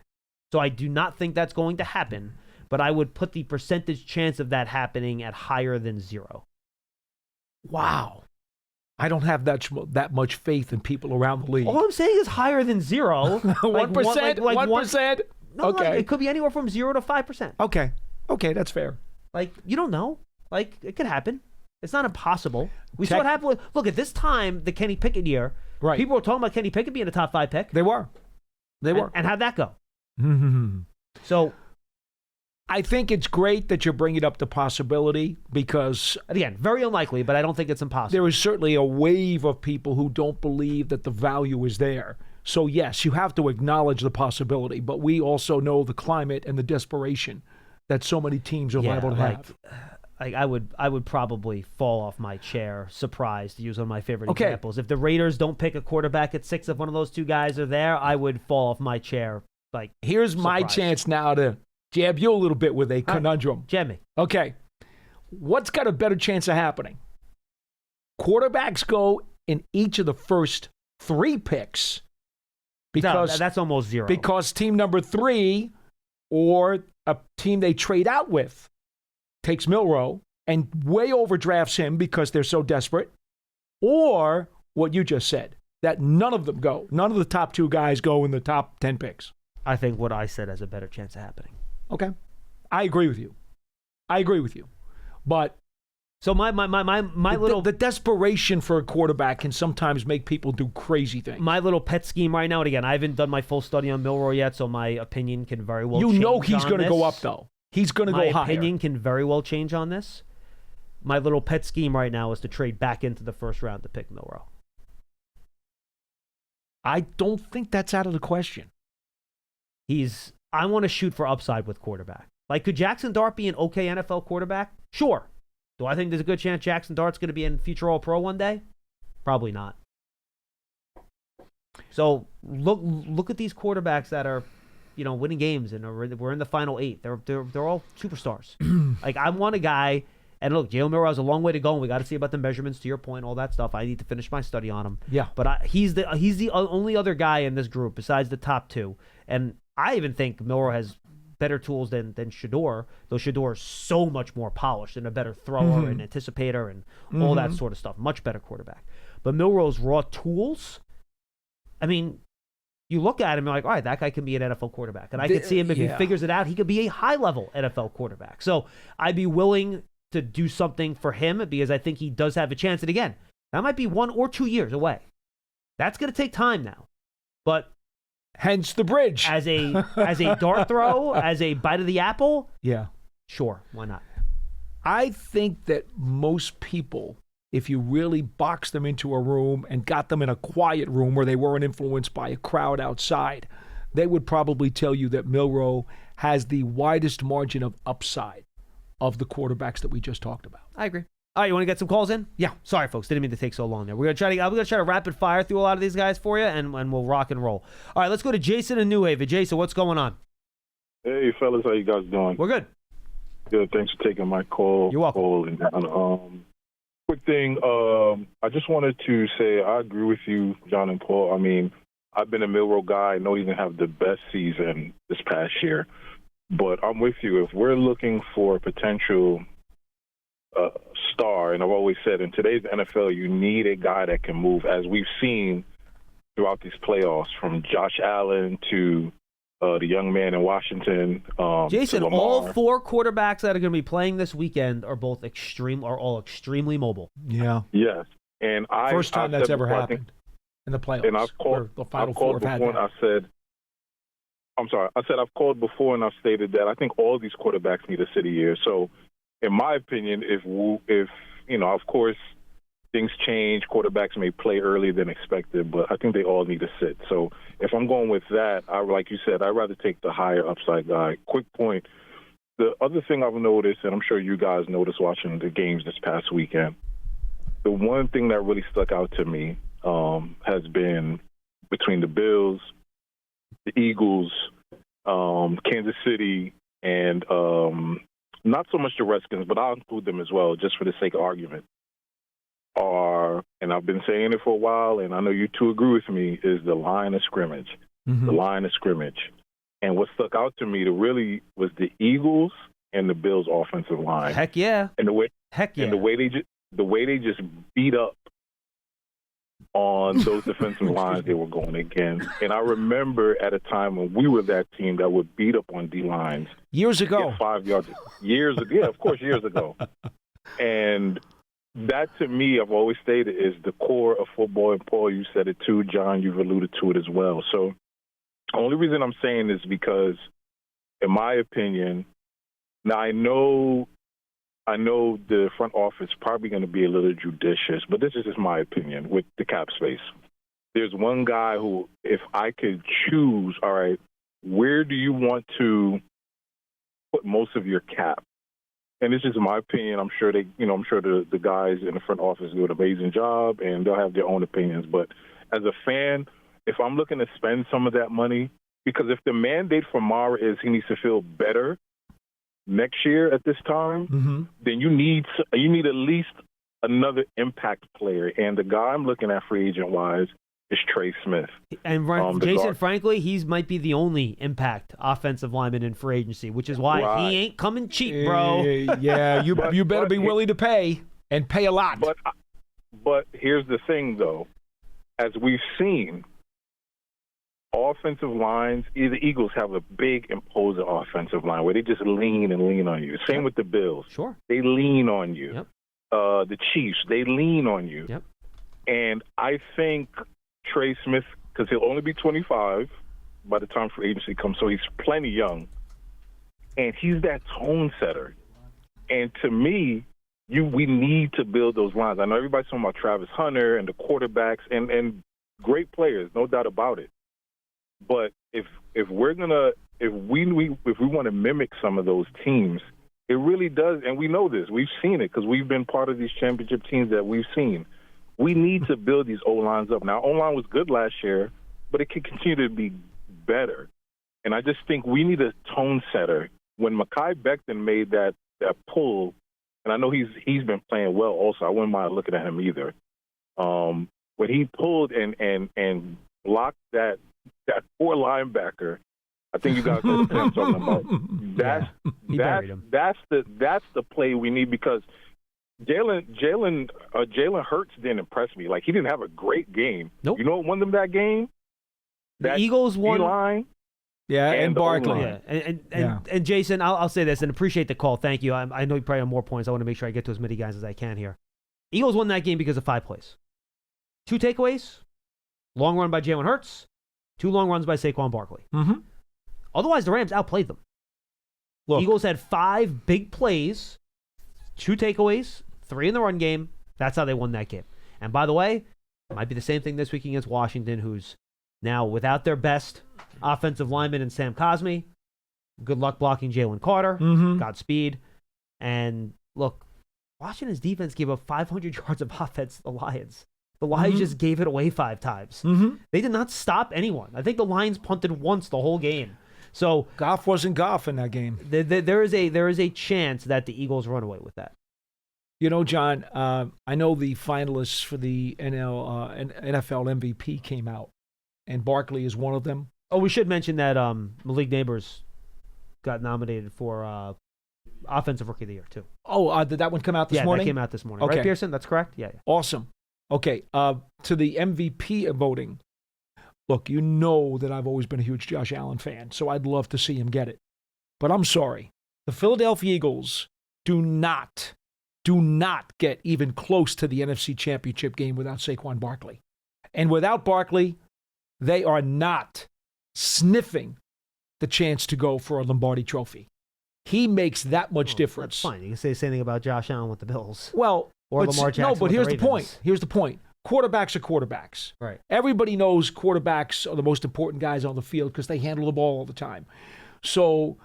So I do not think that's going to happen. but I would put the percentage chance of that happening at higher than 0. Wow. I don't have that much faith in people around the league. All I'm saying is higher than 0. 1%? 1%? No, okay. It could be anywhere from 0 to 5%. Okay, that's fair. Like, you don't know. Like, it could happen. It's not impossible. We saw what happened look, at this time, the Kenny Pickett year, right. People were talking about Kenny Pickett being a top 5 pick. They were. And how'd that go? So I think it's great that you're bringing up the possibility because, again, very unlikely, but I don't think it's impossible. There is certainly a wave of people who don't believe that the value is there. So, yes, you have to acknowledge the possibility, but we also know the climate and the desperation that so many teams are liable to have. I would probably fall off my chair, surprised, to use one of my favorite examples. If the Raiders don't pick a quarterback at 6, if one of those two guys are there, I would fall off my chair. Like, here's my chance now to jab you a little bit with a conundrum. Jab me. Okay. What's got a better chance of happening? Quarterbacks go in each of the first 3 picks because that's almost 0. Because team number 3 or a team they trade out with takes Milroe and way overdrafts him because they're so desperate, or what you just said, that none of them go. None of the top 2 guys go in the top 10 picks. I think what I said has a better chance of happening. Okay. I agree with you. But so my little the desperation for a quarterback can sometimes make people do crazy things. My little pet scheme right now, and again, I haven't done my full study on Milroe yet, so my opinion can very well change. You know he's going to go up, though. He's going to go higher. My opinion can very well change on this. My little pet scheme right now is to trade back into the first round to pick Milroe. I don't think that's out of the question. I want to shoot for upside with quarterback. Like, could Jackson Dart be an okay NFL quarterback? Sure. Do I think there's a good chance Jackson Dart's going to be in future All-Pro one day? Probably not. So look at these quarterbacks that are, winning games and we're in the final 8. They're all superstars. Like, I want a guy, and look, Jalen Milroe has a long way to go, and we got to see about the measurements. To your point, all that stuff. I need to finish my study on him. Yeah. But he's the only other guy in this group besides the top 2, and I even think Milroe has better tools than Shedeur, though Shedeur is so much more polished and a better thrower and anticipator and all that sort of stuff. Much better quarterback. But Milroe's raw tools, I mean, you look at him and you're like, all right, that guy can be an NFL quarterback. And I could see him, if he figures it out, he could be a high-level NFL quarterback. So I'd be willing to do something for him because I think he does have a chance. And again, that might be 1 or 2 years away. That's going to take time now. But hence the bridge. As a dart throw, as a bite of the apple, sure, why not? I think that most people, if you really boxed them into a room and got them in a quiet room where they weren't influenced by a crowd outside, they would probably tell you that Milroe has the widest margin of upside of the quarterbacks that we just talked about. I agree. All right, you want to get some calls in? Yeah. Sorry, folks. Didn't mean to take so long there. I'm gonna try to rapid fire through a lot of these guys for you, and we'll rock and roll. All right, let's go to Jason in New Haven. Jason, what's going on? Hey, fellas. How you guys doing? We're good. Good. Thanks for taking my call. You're welcome. Quick thing. I just wanted to say I agree with you, John and Paul. I mean, I've been a Milroe guy. I know he didn't have the best season this past year, but I'm with you. If we're looking for a potential star, and I've always said in today's NFL, you need a guy that can move, as we've seen throughout these playoffs, from Josh Allen to the young man in Washington. Jason, all 4 quarterbacks that are going to be playing this weekend are all extremely mobile. Yeah. Yes, and first time that's ever happened in the playoffs. And I've called before, and I said, I've called before, and I've stated that I think all these quarterbacks need a city year. So, in my opinion, if of course, things change, quarterbacks may play earlier than expected, but I think they all need to sit. So if I'm going with that, like you said, I'd rather take the higher upside guy. Quick point. The other thing I've noticed, and I'm sure you guys noticed watching the games this past weekend, the one thing that really stuck out to me has been between the Bills, the Eagles, Kansas City, and not so much the Redskins, but I'll include them as well, just for the sake of argument, and I've been saying it for a while, and I know you two agree with me, is the line of scrimmage. Mm-hmm. The line of scrimmage. And what stuck out to me really was the Eagles and the Bills' offensive line. Heck yeah. And the way they just beat up on those defensive lines they were going against. And I remember at a time when we were that team that would beat up on D lines years ago. 5 yards. Years ago. Yeah, of course, years ago. And that, to me, I've always stated, is the core of football. And Paul, you said it too. John, you've alluded to it as well. So the only reason I'm saying this is because, in my opinion, now I know the front office is probably going to be a little judicious, but this is just my opinion with the cap space. There's one guy who, if I could choose, all right, where do you want to put most of your cap? And this is my opinion. I'm sure the guys in the front office do an amazing job, and they'll have their own opinions. But as a fan, if I'm looking to spend some of that money, because if the mandate for Mara is he needs to feel better next year at this time, then you need at least another impact player. And the guy I'm looking at free agent wise is Trey Smith. And Jason, frankly, he might be the only impact offensive lineman in free agency, which is why he ain't coming cheap, bro. Yeah, you better be willing to pay and pay a lot. But here's the thing, though. As we've seen, offensive lines, the Eagles have a big, imposing offensive line where they just lean on you. Same with the Bills. Sure. They lean on you. Yep. The Chiefs, they lean on you. Yep. And I think Trey Smith, because he'll only be 25 by the time free agency comes, so he's plenty young. And he's that tone setter. And to me, we need to build those lines. I know everybody's talking about Travis Hunter and the quarterbacks and great players, no doubt about it. But if we want to mimic some of those teams, it really does, and we know this. We've seen it because we've been part of these championship teams that we've seen. We need to build these O-lines up. Now, O-line was good last year, but it can continue to be better. And I just think we need a tone setter. When Mekhi Becton made that pull, and I know he's been playing well also. I wouldn't mind looking at him either. When he pulled and blocked that poor linebacker, I think you guys know what I'm talking about. That's the play we need, because Jalen Hurts didn't impress me. Like, he didn't have a great game. Nope. You know what won them that game? The Eagles won. D-line. Yeah, and Barkley. Yeah. And Jason, I'll say this and appreciate the call. Thank you. I know you probably have more points. I want to make sure I get to as many guys as I can here. Eagles won that game because of 5 plays. 2 takeaways, long run by Jalen Hurts, 2 long runs by Saquon Barkley. Mm-hmm. Otherwise, the Rams outplayed them. Look, Eagles had 5 big plays, 2 takeaways, 3 in the run game. That's how they won that game. And by the way, it might be the same thing this week against Washington, who's now without their best offensive lineman in Sam Cosmi. Good luck blocking Jalen Carter. Godspeed. And look, Washington's defense gave up 500 yards of offense to the Lions. The Lions just gave it away 5 times. They did not stop anyone. I think the Lions punted once the whole game. So Goff wasn't Goff in that game. There is a chance that the Eagles run away with that. You know, John, I know the finalists for the NFL MVP came out, and Barkley is one of them. Oh, we should mention that Malik Neighbors got nominated for Offensive Rookie of the Year, too. Oh, did that one come out this morning? Yeah, that came out this morning. Okay. Right, Pearson? That's correct? Yeah. Awesome. Okay, to the MVP voting. Look, you know that I've always been a huge Josh Allen fan, so I'd love to see him get it. But I'm sorry. The Philadelphia Eagles do not get even close to the NFC Championship game without Saquon Barkley. And without Barkley, they are not sniffing the chance to go for a Lombardi trophy. He makes that much difference. That's fine. You can say the same thing about Josh Allen with the Bills. Well, or Lamar Jackson. No, but here's the the point. Here's the point. Quarterbacks are quarterbacks. Right. Everybody knows quarterbacks are the most important guys on the field because they handle the ball all the time. So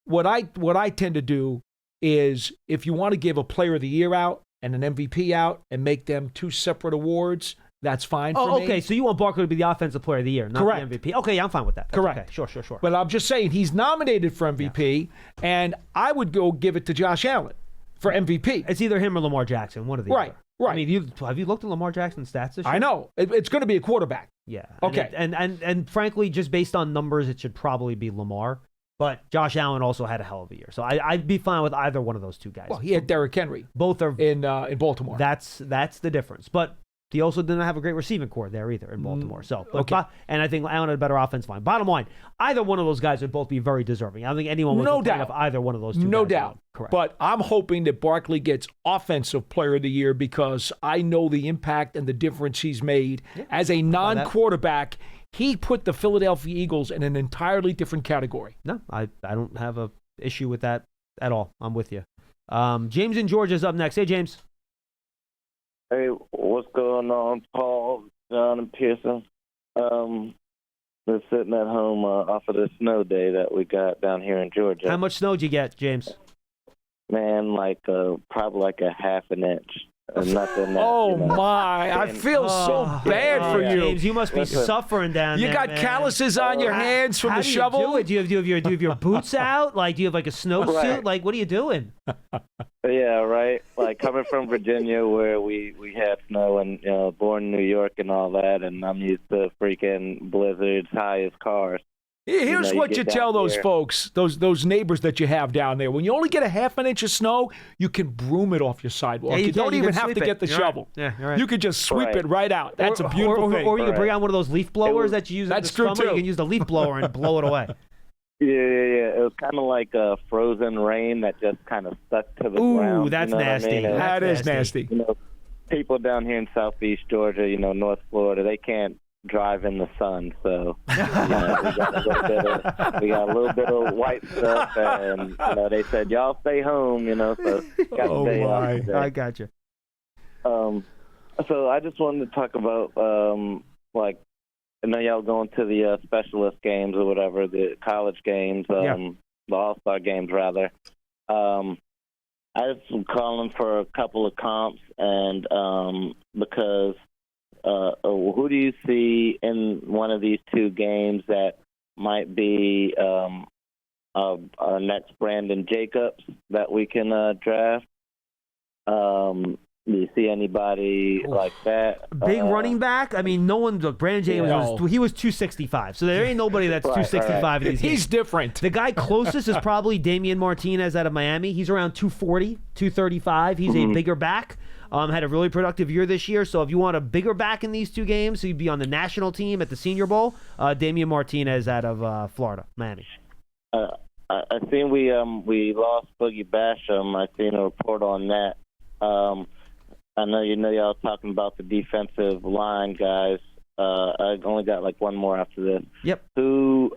what I tend to do is, if you want to give a Player of the Year out and an MVP out and make them 2 separate awards, that's fine for me. Okay. So you want Barkley to be the Offensive Player of the Year, not Correct. the MVP. Okay, I'm fine with that. That's Correct. Okay. Sure. But I'm just saying he's nominated for MVP, and I would go give it to Josh Allen for MVP. It's either him or Lamar Jackson, one of the other. Right. I mean, have you looked at Lamar Jackson's stats this year? I know. It's going to be a quarterback. Yeah. Okay. And frankly, just based on numbers, it should probably be Lamar. But Josh Allen also had a hell of a year. So I'd be fine with either one of those two guys. Well, he had Derrick Henry. Both are in Baltimore. That's the difference. But he also didn't have a great receiving core there either in Baltimore. So, okay. And I think Allen had a better offensive line. Bottom line, either one of those guys would both be very deserving. I don't think anyone would complain if either one of those two guys. No doubt. Correct. But I'm hoping that Barkley gets Offensive Player of the Year because I know the impact and the difference he's made as a non-quarterback. He put the Philadelphia Eagles in an entirely different category. No, I don't have an issue with that at all. I'm with you. James in Georgia is up next. Hey, James. Hey, what's going on, Paul, John, and Pearson? We're sitting at home off of the snow day that we got down here in Georgia. How much snow did you get, James? Man, probably like a half an inch. Nothing. My! I feel so bad for you, James. You must be suffering down there. You got calluses on your hands from the shovel. How do you do it? Do you have your boots out? Like, do you have like a snowsuit? Right. Like, what are you doing? Yeah, right. Like coming from Virginia, where we had snow, and born in New York and all that, and I'm used to freaking blizzards, high as cars. Here's what you tell those folks, those neighbors that you have down there. When you only get a half an inch of snow, you can broom it off your sidewalk. Yeah, you don't even have to get the shovel. Right. Yeah, you're right. You could just sweep it right out. That's a beautiful thing. Or you can bring out one of those leaf blowers that you use in the summer. True, too. You can use the leaf blower and blow it away. Yeah. It was kind of like a frozen rain that just kind of stuck to the ground. Ooh, that's nasty. That is nasty. People down here in Southeast Georgia, North Florida, they can't drive in the sun, so we got a little bit of white stuff, and they said y'all stay home, so got to stay off today. I got you. So I just wanted to talk about I know y'all going to the specialist games or whatever, the college games, the All-Star games rather. I just am calling for a couple of comps, and because who do you see in one of these two games that might be our next Brandon Jacobs that we can draft? Do you see anybody like that? Big running back? I mean, no one. Look, Brandon Jacobs, he was 265. So there ain't nobody that's 265 in these games. He's different. The guy closest is probably Damian Martinez out of Miami. He's around 240, 235. He's a bigger back. Had a really productive year this year. So if you want a bigger back in these two games, he'd be on the national team at the Senior Bowl. Damian Martinez out of Florida, Miami. I seen we lost Boogie Basham. I seen a report on that. I know y'all talking about the defensive line guys. I only got one more after this. Yep. Who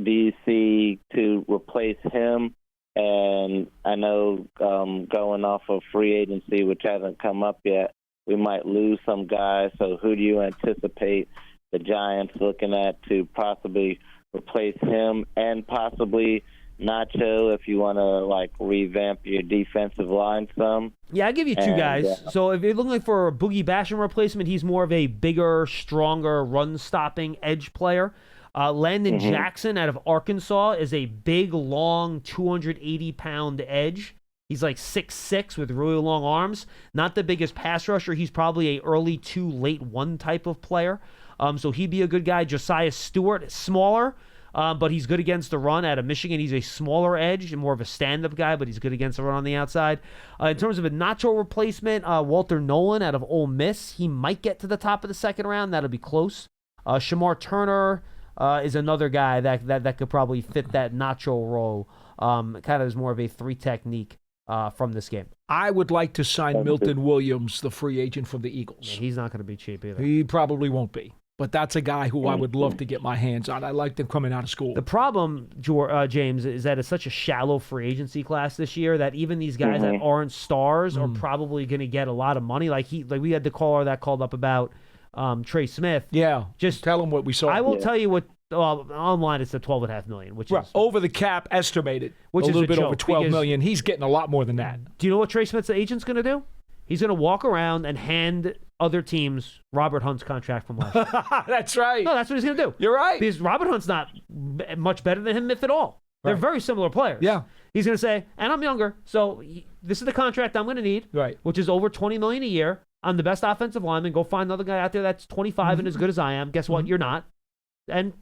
do you see to replace him? And I know going off of free agency, which hasn't come up yet, we might lose some guys. So who do you anticipate the Giants looking at to possibly replace him, and possibly Nacho if you want to revamp your defensive line some? Yeah, I'll give you two guys. So if you're looking for a Boogie Basham replacement, he's more of a bigger, stronger, run-stopping edge player. Landon Jackson out of Arkansas is a big, long, 280-pound edge. He's 6'6" with really long arms. Not the biggest pass rusher. He's probably a early 2, late 1 type of player. So he'd be a good guy. Josiah Stewart, smaller, but he's good against the run out of Michigan. He's a smaller edge and more of a stand-up guy, but he's good against the run on the outside. In terms of a Nacho replacement, Walter Nolan out of Ole Miss. He might get to the top of the second round. That'll be close. Shamar Turner is another guy that could probably fit that Nacho role. Kind of is more of a 3 technique from this game. I would like to sign Milton Williams, the free agent from the Eagles. Yeah, he's not going to be cheap either. He probably won't be. But that's a guy who I would love to get my hands on. I like them coming out of school. The problem, James, is that it's such a shallow free agency class this year that even these guys that aren't stars are probably going to get a lot of money. Like we had the caller that called up about Trey Smith. Yeah, just tell him what we saw. I will tell you what. Online it's at $12.5 million, which is over the cap estimated, which a is little bit joke, over $12 million. He's getting a lot more than that. Do you know what Trey Smith's agent's going to do? He's going to walk around and hand other teams Robert Hunt's contract from last year. That's right. No, that's what he's going to do. You're right. Because Robert Hunt's not much better than him, if at all. They're very similar players. Yeah. He's going to say, and I'm younger, so this is the contract I'm going to need, right? Which is over $20 million a year. I'm the best offensive lineman. Go find another guy out there that's 25 and as good as I am. Guess what? You're not. And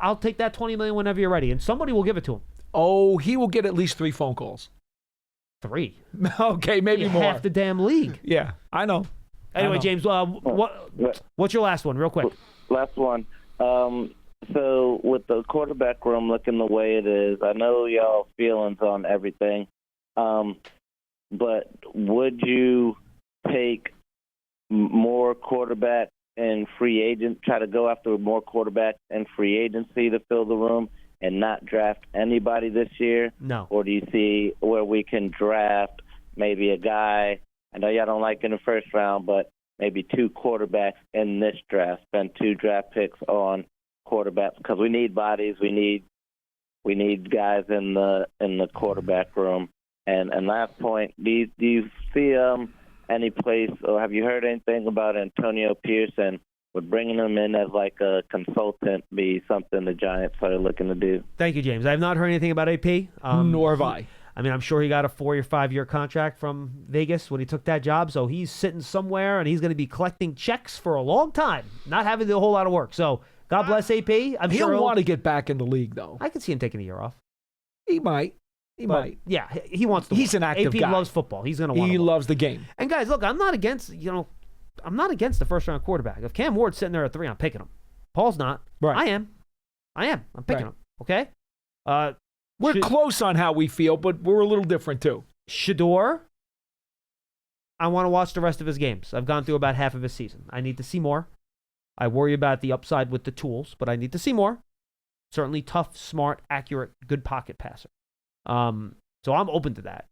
I'll take that $20 million whenever you're ready. And somebody will give it to him. Oh, he will get at least 3 phone calls. 3. Okay, maybe more. Half the damn league. Yeah, I know. Anyway, James, what's your last one, real quick? Last one. So with the quarterback room looking the way it is, I know y'all feelings on everything, but would you take more quarterback and free agent, try to go after more quarterback and free agency to fill the room and not draft anybody this year? No. Or do you see where we can draft maybe a guy, I know y'all don't like in the first round, but maybe 2 quarterbacks in this draft, spend 2 draft picks on quarterbacks, because we need bodies, we need guys in the quarterback room. And last point, do you see any place, or have you heard anything about Antonio Pearson? Would bringing him in as like a consultant be something the Giants are looking to do? Thank you, James. I have not heard anything about AP. Nor have I. I mean, I'm sure he got a 4 or 5 year contract from Vegas when he took that job, so he's sitting somewhere and he's going to be collecting checks for a long time, not having to do a whole lot of work. So God bless AP. He'll want to get back in the league, though. I could see him taking a year off. He might. He might. Yeah, he wants to. He's an active AP guy. Loves football. He's going to want. He loves the game. And guys, look, I'm not against the first round quarterback. If Cam Ward's sitting there at 3, I'm picking him. Paul's not. Right. I am. I'm picking him. Okay. We're close on how we feel, but we're a little different too. Shador, I want to watch the rest of his games. I've gone through about half of his season. I need to see more. I worry about the upside with the tools, but I need to see more. Certainly tough, smart, accurate, good pocket passer. So I'm open to that.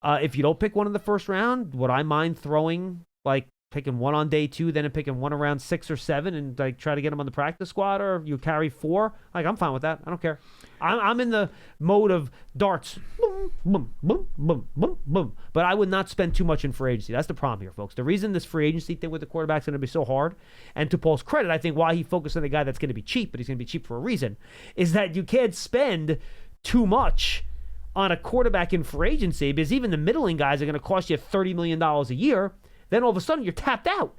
If you don't pick one in the first round, would I mind throwing, like, picking one on day 2, then picking one around 6 or 7 and like try to get him on the practice squad, or you carry 4? Like, I'm fine with that. I don't care. I'm in the mode of darts. Boom, boom, boom, boom, boom, boom. But I would not spend too much in free agency. That's the problem here, folks. The reason this free agency thing with the quarterback's going to be so hard, and to Paul's credit, I think why he focused on a guy that's going to be cheap, but he's going to be cheap for a reason, is that you can't spend too much on a quarterback in free agency, because even the middling guys are going to cost you $30 million a year. Then all of a sudden you're tapped out.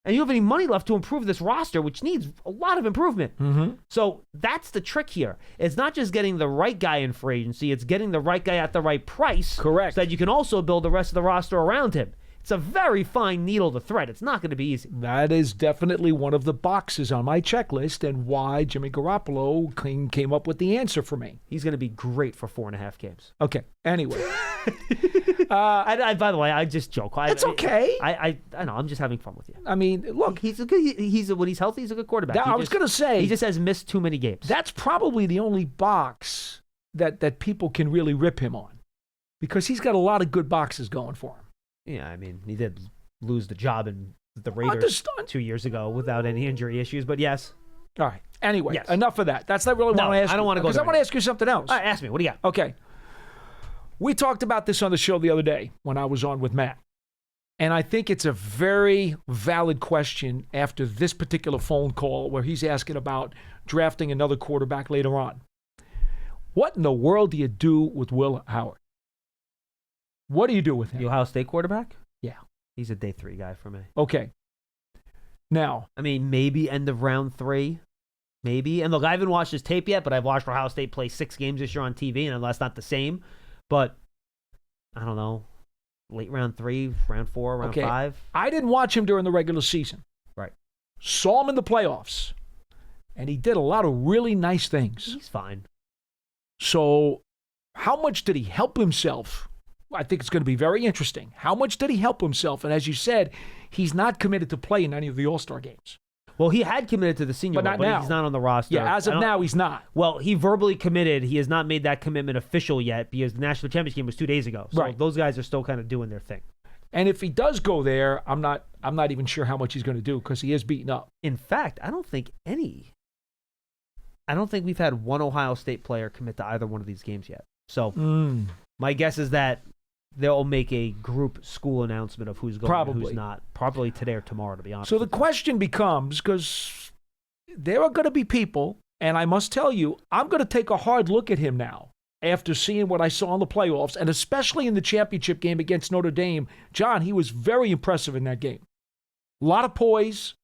And you don't have any money left to improve this roster, which needs a lot of improvement. Mm-hmm. So that's the trick here. It's not just getting the right guy in free agency, it's getting the right guy at the right price. Correct. So that you can also build the rest of the roster around him. It's a very fine needle to thread. It's not going to be easy. That is definitely one of the boxes on my checklist, and why Jimmy Garoppolo came up with the answer for me. He's going to be great for 4.5 games. Okay. Anyway. By the way, I just joke. It's okay. I know. I'm just having fun with you. I mean, look. When he's healthy, he's a good quarterback. I was going to say. He just has missed too many games. That's probably the only box that people can really rip him on, because he's got a lot of good boxes going for him. Yeah, I mean, he did lose the job in the Raiders 2 years ago without any injury issues, but yes. All right. Anyway, enough of that. That's not really what I want to ask you. I don't want to go there. Because I want to ask you something else. All right, ask me. What do you got? Okay. We talked about this on the show the other day when I was on with Matt. And I think it's a very valid question after this particular phone call where he's asking about drafting another quarterback later on. What in the world do you do with Will Howard? What do you do with him? The Ohio State quarterback? Yeah. He's a day 3 guy for me. Okay. Now. I mean, maybe end of round 3. Maybe. And look, I haven't watched his tape yet, but I've watched Ohio State play 6 games this year on TV, and that's not the same. But, I don't know, late round 3, round 4, round 5. I didn't watch him during the regular season. Right. Saw him in the playoffs. And he did a lot of really nice things. He's fine. So, how much did he help himself? I think it's going to be very interesting. How much did he help himself? And as you said, he's not committed to play in any of the All-Star games. Well, he had committed to the Senior Bowl, but he's not on the roster. Yeah, as of now, he's not. Well, he verbally committed. He has not made that commitment official yet because the National Championship game was 2 days ago. So those guys are still kind of doing their thing. And if he does go there, I'm not even sure how much he's going to do because he is beaten up. In fact, I don't think we've had one Ohio State player commit to either one of these games yet. So my guess is that they'll make a group school announcement of who's going and who's not. Probably today or tomorrow, to be honest. So the question becomes, because there are going to be people, and I must tell you, I'm going to take a hard look at him now. after seeing what I saw in the playoffs, and especially in the championship game against Notre Dame. John, he was very impressive in that game. A lot of poise,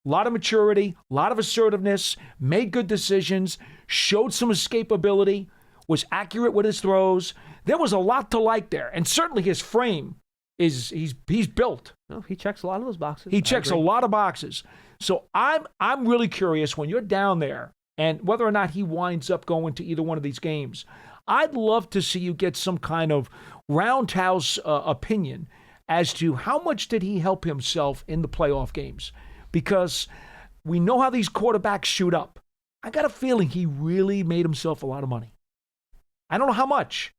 a lot of maturity, a lot of assertiveness, made good decisions, showed some escapability, was accurate with his throws. There was a lot to like there, and certainly his frame he's built. No, he checks a lot of those boxes. He checks a lot of boxes. So I'm really curious when you're down there and whether or not he winds up going to either one of these games. I'd love to see you get some kind of roundhouse opinion as to how much did he help himself in the playoff games, because we know how these quarterbacks shoot up. I got a feeling he really made himself a lot of money. I don't know how much.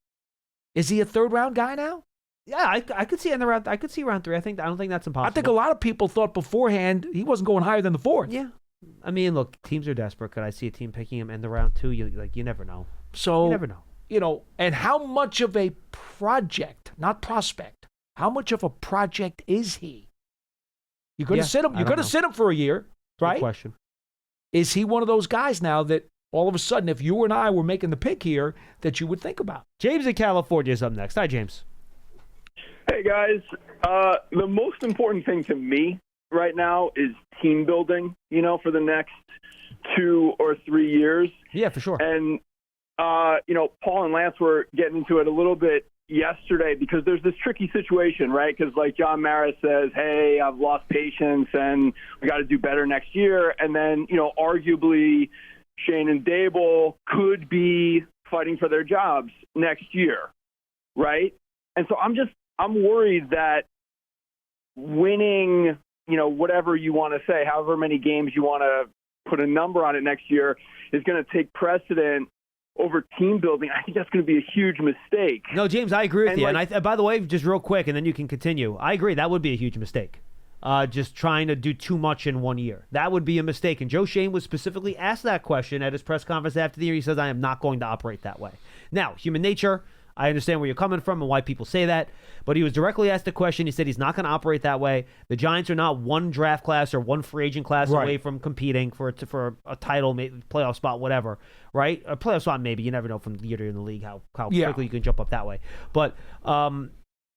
Is he a third-round guy now? Yeah, I could see in the round. I could see round 3. I don't think that's impossible. I think a lot of people thought beforehand he wasn't going higher than the 4th. Yeah, I mean, look, teams are desperate. Could I see a team picking him in the round 2? You never know. So you never know. And how much of a project, not prospect, how much of a project is he? You're going to sit him. You're going to sit him for a year, right? Good question. Is he one of those guys now that all of a sudden, if you and I were making the pick here, that you would think about? James in California is up next. Hi, James. Hey, guys. The most important thing to me right now is team building, for the next 2 or 3 years. Yeah, for sure. And, Paul and Lance were getting into it a little bit yesterday because there's this tricky situation, right? Because like John Maris says, hey, I've lost patience and we got to do better next year. And then, arguably Shane and Dable could be fighting for their jobs next year, right? And so I'm worried that winning, whatever you want to say, however many games you want to put a number on it next year, is going to take precedent over team building. I think that's going to be a huge mistake. No, James, I agree with you. And by the way, just real quick, and then you can continue. I agree. That would be a huge mistake. Just trying to do too much in 1 year. That would be a mistake. And Joe Shane was specifically asked that question at his press conference after the year. He says, I am not going to operate that way. Now, human nature, I understand where you're coming from and why people say that, but he was directly asked the question. He said he's not going to operate that way. The Giants are not one draft class or one free agent class away from competing for a title, maybe playoff spot, whatever, right? A playoff spot, maybe. You never know from year to year in the league how quickly you can jump up that way. But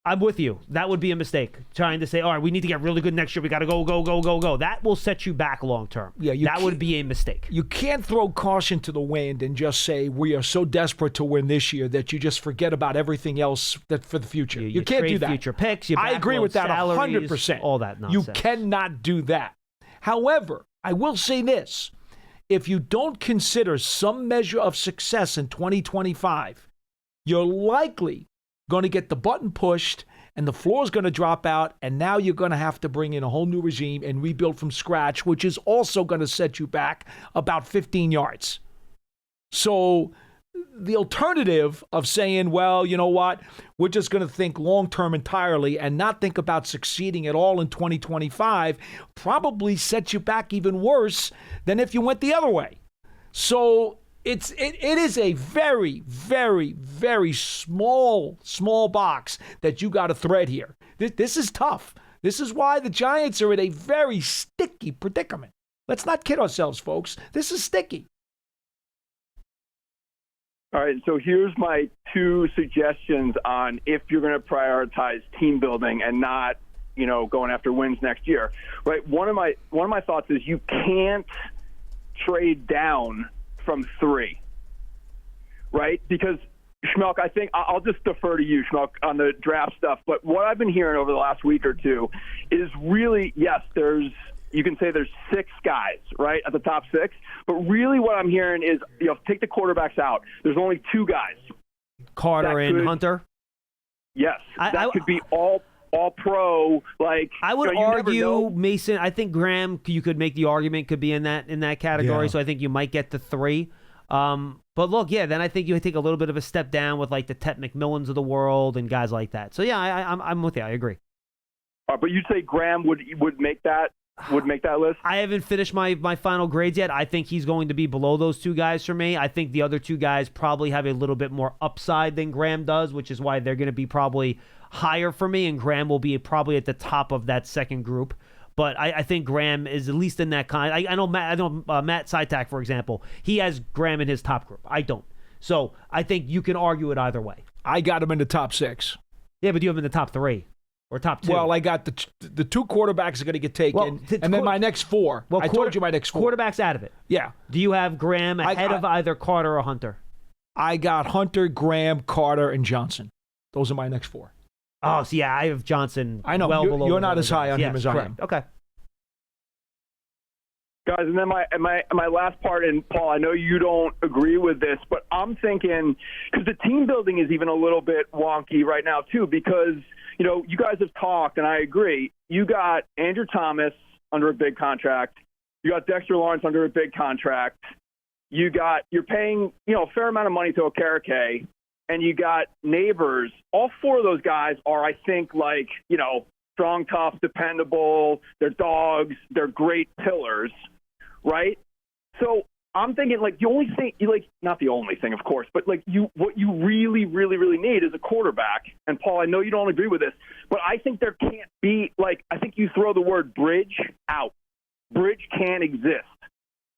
I'm with you. That would be a mistake. Trying to say, all right, we need to get really good next year. We got to go. That will set you back long term. Yeah, that would be a mistake. You can't throw caution to the wind and just say we are so desperate to win this year that you just forget about everything else for the future. You can't do that. Future picks. I agree with that 100%. All that nonsense. You cannot do that. However, I will say this. If you don't consider some measure of success in 2025, you're likely going to get the button pushed and the floor is going to drop out, and now you're going to have to bring in a whole new regime and rebuild from scratch, which is also going to set you back about 15 yards. So the alternative of saying, well, you know what, we're just going to think long-term entirely and not think about succeeding at all in 2025 probably sets you back even worse than if you went the other way. So it is a very, very, very small box that you got to thread here. This is tough. This is why the Giants are in a very sticky predicament. Let's not kid ourselves, folks. This is sticky. All right, so here's my 2 suggestions on if you're going to prioritize team building and not, going after wins next year. Right? One of my thoughts is you can't trade down from 3, right? Because, Schmeelk, I think I'll just defer to you, Schmeelk, on the draft stuff. But what I've been hearing over the last week or two is really, yes, you can say there's 6 guys, right, at the top 6. But really what I'm hearing is, take the quarterbacks out. There's only 2 guys. Carter and Hunter? Yes. That could be all pro. I would argue Mason. I think Graham, you could make the argument, could be in that category. Yeah. So I think you might get to 3. But look, then I think you would take a little bit of a step down with the Tet McMillans of the world and guys like that. So I'm with you. I agree. But you'd say Graham would make that list? I haven't finished my final grades yet. I think he's going to be below those 2 guys for me. I think the other 2 guys probably have a little bit more upside than Graham does, which is why they're going to be probably higher for me, and Graham will be probably at the top of that second group. But I think Graham is at least in that kind. I know Matt Sytak, for example, he has Graham in his top group. I don't. So I think you can argue it either way. I got him in the top 6. Yeah, but you have him in the top 3 or top 2. Well, I got the 2 quarterbacks are going to get taken, and then my next 4. I told you my next 4. Quarterbacks out of it. Yeah. Do you have Graham ahead of either Carter or Hunter? I got Hunter, Graham, Carter, and Johnson. Those are my next 4. Oh, so yeah, I have Johnson. I know well below. you're not as high on him as I am. Okay. Guys, and then my last part, and Paul, I know you don't agree with this, but I'm thinking, because the team building is even a little bit wonky right now too, because, you guys have talked, and I agree, you got Andrew Thomas under a big contract, you got Dexter Lawrence under a big contract, you're paying, a fair amount of money to Okereke, and you got Neighbors. All 4 of those guys are, I think, strong, tough, dependable, they're dogs, they're great pillars. Right? So I'm thinking, the only thing, not the only thing, of course, but what you really, really, really need is a quarterback. And Paul, I know you don't agree with this, but I think there can't be, I think you throw the word bridge out. Bridge can't exist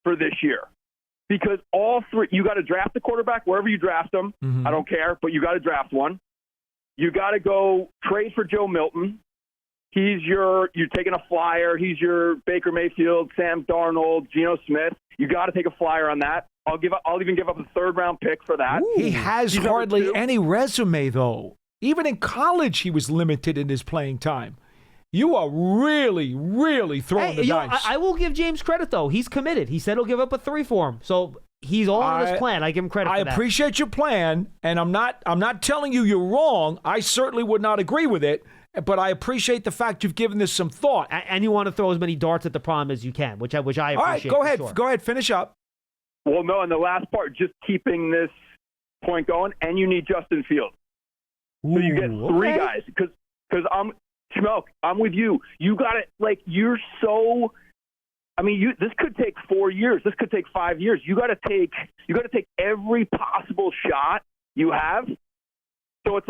for this year because all 3, you got to draft the quarterback wherever you draft them. Mm-hmm. I don't care, but you got to draft one. You got to go trade for Joe Milton. You're taking a flyer. He's your Baker Mayfield, Sam Darnold, Geno Smith. You got to take a flyer on that. I'll even give up a 3rd-round pick for that. Ooh. He has hardly any resume, though. Even in college, he was limited in his playing time. You are really, really throwing the dice. I will give James credit, though. He's committed. He said he'll give up a 3 for him. So he's all in his plan. I give him credit for that. I appreciate your plan, and I'm not telling you you're wrong. I certainly would not agree with it. But I appreciate the fact you've given this some thought. And you want to throw as many darts at the problem as you can, which I appreciate. All right, go ahead. Sure. Go ahead. Finish up. Well, no, and the last part, just keeping this point going, and you need Justin Fields. So you get 3 guys. Because Schmeelk, I'm with you. You got it. You're so. This could take 4 years. This could take 5 years. You got to take every possible shot you have. So it's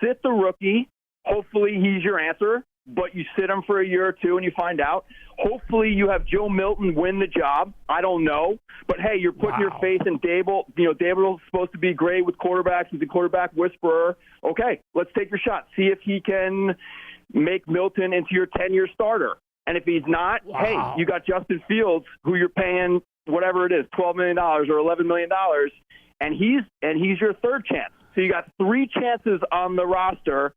sit the rookie. Hopefully he's your answer, but you sit him for a year or 2 and you find out. Hopefully you have Joe Milton win the job. I don't know. But, hey, you're putting your faith in Dable. Dable's supposed to be great with quarterbacks. He's a quarterback whisperer. Okay, let's take your shot. See if he can make Milton into your 10-year starter. And if he's not, hey, you got Justin Fields, who you're paying whatever it is, $12 million or $11 million, and he's your 3rd chance. So you got 3 chances on the roster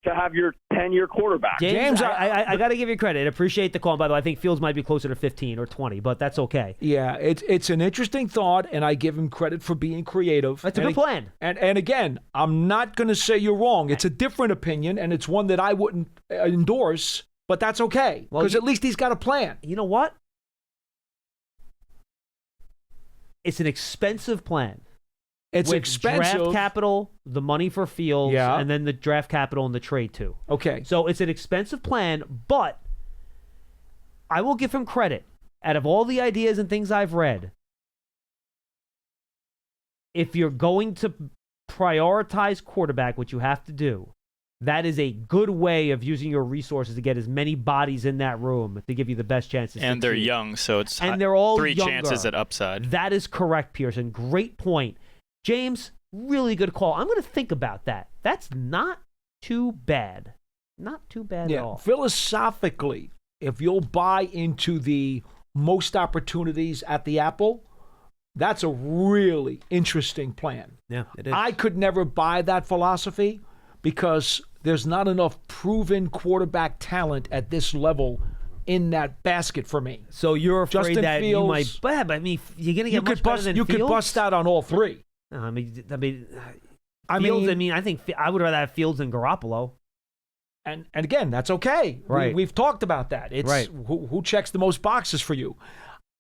to have your 10-year quarterback. James, I got to give you credit. Appreciate the call. By the way, I think Fields might be closer to 15 or 20, but that's okay. Yeah, it's an interesting thought, and I give him credit for being creative. That's a good plan. And again, I'm not going to say you're wrong. It's a different opinion, and it's one that I wouldn't endorse, but that's okay, because at least he's got a plan. You know what? It's an expensive plan. It's with expensive. Draft capital, the money for Fields, and then the draft capital and the trade too. Okay. So it's an expensive plan, but I will give him credit. Out of all the ideas and things I've read, if you're going to prioritize quarterback, which you have to do, that is a good way of using your resources to get as many bodies in that room to give you the best chances. And they're young, so it's they're all 3 younger. chances at upside. That is correct, Pearson. Great point. James, really good call. I'm going to think about that. That's not too bad. Not too bad at all. Philosophically, if you'll buy into the most opportunities at the Apple, that's a really interesting plan. Yeah, it is. I could never buy that philosophy because there's not enough proven quarterback talent at this level in that basket for me. So you're afraid Justin that Fields, you might. But I mean, you're going to get much better than You Fields? could bust out on all 3. No, I mean, Fields. I think I would rather have Fields than Garoppolo. And again, that's okay. Right. We've talked about that. It's right. Who checks the most boxes for you.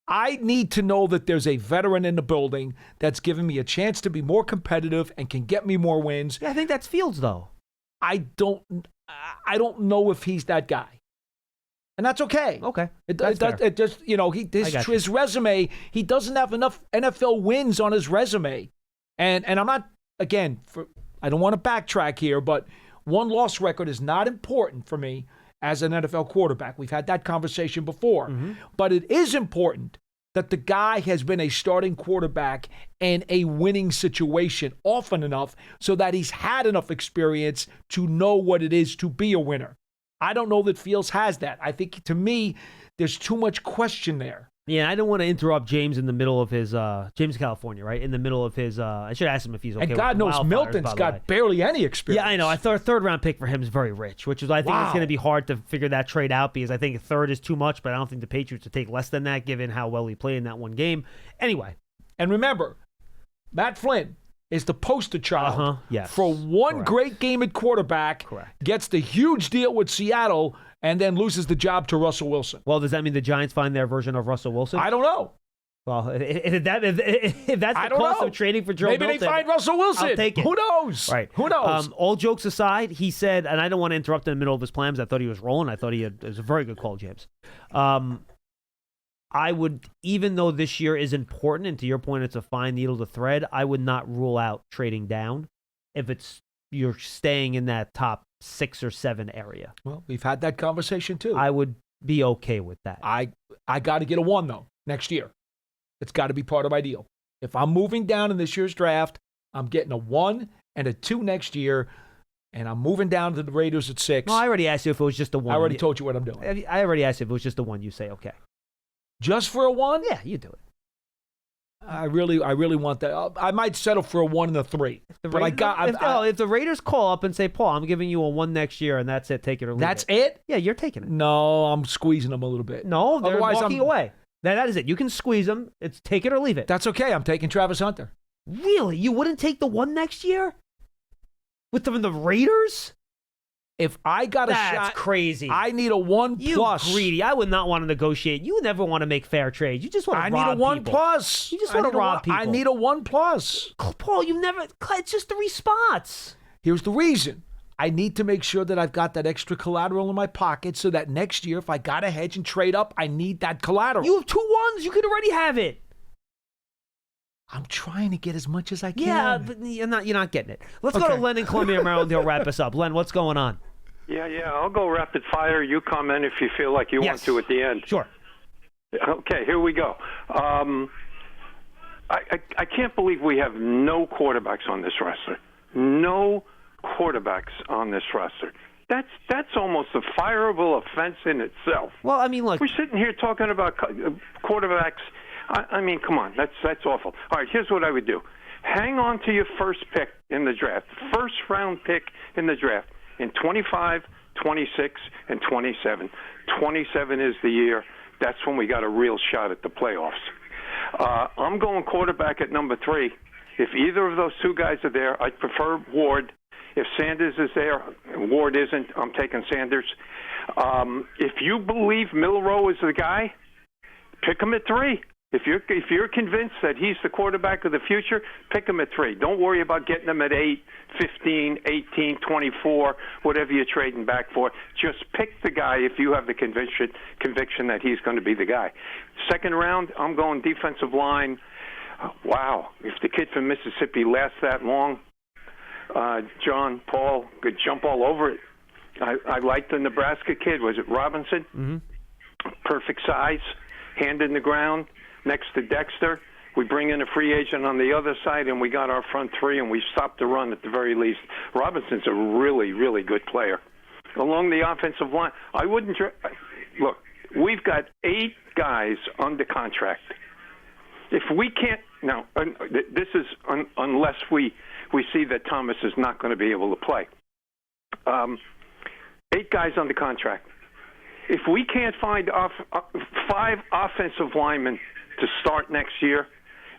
I need to know that there's a veteran in the building that's giving me a chance to be more competitive and can get me more wins. Yeah, I think that's Fields, though. I don't know if he's that guy. And that's okay. Okay. It just, his resume, he doesn't have enough NFL wins on his resume. And I'm not, again, I don't want to backtrack here, but 1-loss record is not important for me as an NFL quarterback. We've had that conversation before. Mm-hmm. But it is important that the guy has been a starting quarterback in a winning situation often enough so that he's had enough experience to know what it is to be a winner. I don't know that Fields has that. I think, to me, there's too much question there. Yeah, I don't want to interrupt James in the middle of his James California, right? In the middle of his I should ask him if he's okay. And God knows Milton's got barely any experience. Yeah, I know. I thought a third-round pick for him is very rich, which is I think it's going to be hard to figure that trade out because I think a third is too much, but I don't think the Patriots would take less than that given how well he played in that one game. Anyway. And remember, Matt Flynn is the poster child for one great game at quarterback, gets the huge deal with Seattle, and then loses the job to Russell Wilson. Well, does that mean the Giants find their version of Russell Wilson? I don't know. Well, if that's the cost of trading for Joe Milton, maybe they find Russell Wilson. I'll take it. Who knows? Right. Who knows? All jokes aside, he said, and I don't want to interrupt in the middle of his plans. I thought he was rolling. I thought it was a very good call, James. I would, even though this year is important, and to your point, it's a fine needle to thread, I would not rule out trading down if you're staying in that top 6 or 7 area. Well, we've had that conversation too. I would be okay with that. I got to get a 1 though next year. It's got to be part of my deal. If I'm moving down in this year's draft, I'm getting a 1 and a 2 next year, and I'm moving down to the Raiders at 6. No, I already asked you if it was just a 1. I already told you what I'm doing. I already asked you if it was just a 1. You say okay. Just for a 1? Yeah, you do it. I really want that. I might settle for a 1 and a 3. If the Raiders call up and say, Paul, I'm giving you a 1 next year, and that's it, take it or leave it. That's it? Yeah, you're taking it. No, I'm squeezing them a little bit. No, they're walking away. That is it. You can squeeze them. It's take it or leave it. That's okay. I'm taking Travis Hunter. Really? You wouldn't take the 1 next year? With the Raiders? If I got a shot, that's crazy. I need a 1+. You greedy. I would not want to negotiate. You never want to make fair trades. You just want to rob people. I need a 1+. You just want to rob people. I need a 1+. Paul, it's just 3 spots. Here's the reason. I need to make sure that I've got that extra collateral in my pocket so that next year, if I got to hedge and trade up, I need that collateral. You have 2 1s. You could already have it. I'm trying to get as much as I can. Yeah, but you're not getting it. Let's go to Len in Columbia, Maryland. He'll wrap us up. Len, what's going on? Yeah, I'll go rapid fire. You comment if you feel like you want to at the end. Sure. Okay, here we go. I can't believe we have no quarterbacks on this roster. No quarterbacks on this roster. That's almost a fireable offense in itself. Well, I mean, look, we're sitting here talking about quarterbacks. I mean, come on, that's awful. All right, here's what I would do: hang on to your first pick in the draft, first round pick in the draft in 25, 26, and 27. 27 is the year. That's when we got a real shot at the playoffs. I'm going quarterback at number 3. If either of those 2 guys are there, I'd prefer Ward. If Sanders is there, Ward isn't, I'm taking Sanders. If you believe Milroe is the guy, pick him at 3. If you're convinced that he's the quarterback of the future, pick him at 3. Don't worry about getting him at 8, 15, 18, 24, whatever you're trading back for. Just pick the guy if you have the conviction that he's going to be the guy. Second round, I'm going defensive line. Wow, if the kid from Mississippi lasts that long, John, Paul could jump all over it. I like the Nebraska kid. Was it Robinson? Mm-hmm. Perfect size, hand in the ground, next to Dexter. We bring in a free agent on the other side, and we got our front 3, and we stopped the run at the very least. Robinson's a really, really good player. Along the offensive line, I wouldn't look, we've got 8 guys under contract. If we can't now, this is unless we see that Thomas is not going to be able to play. 8 guys under contract. If we can't find 5 offensive linemen to start next year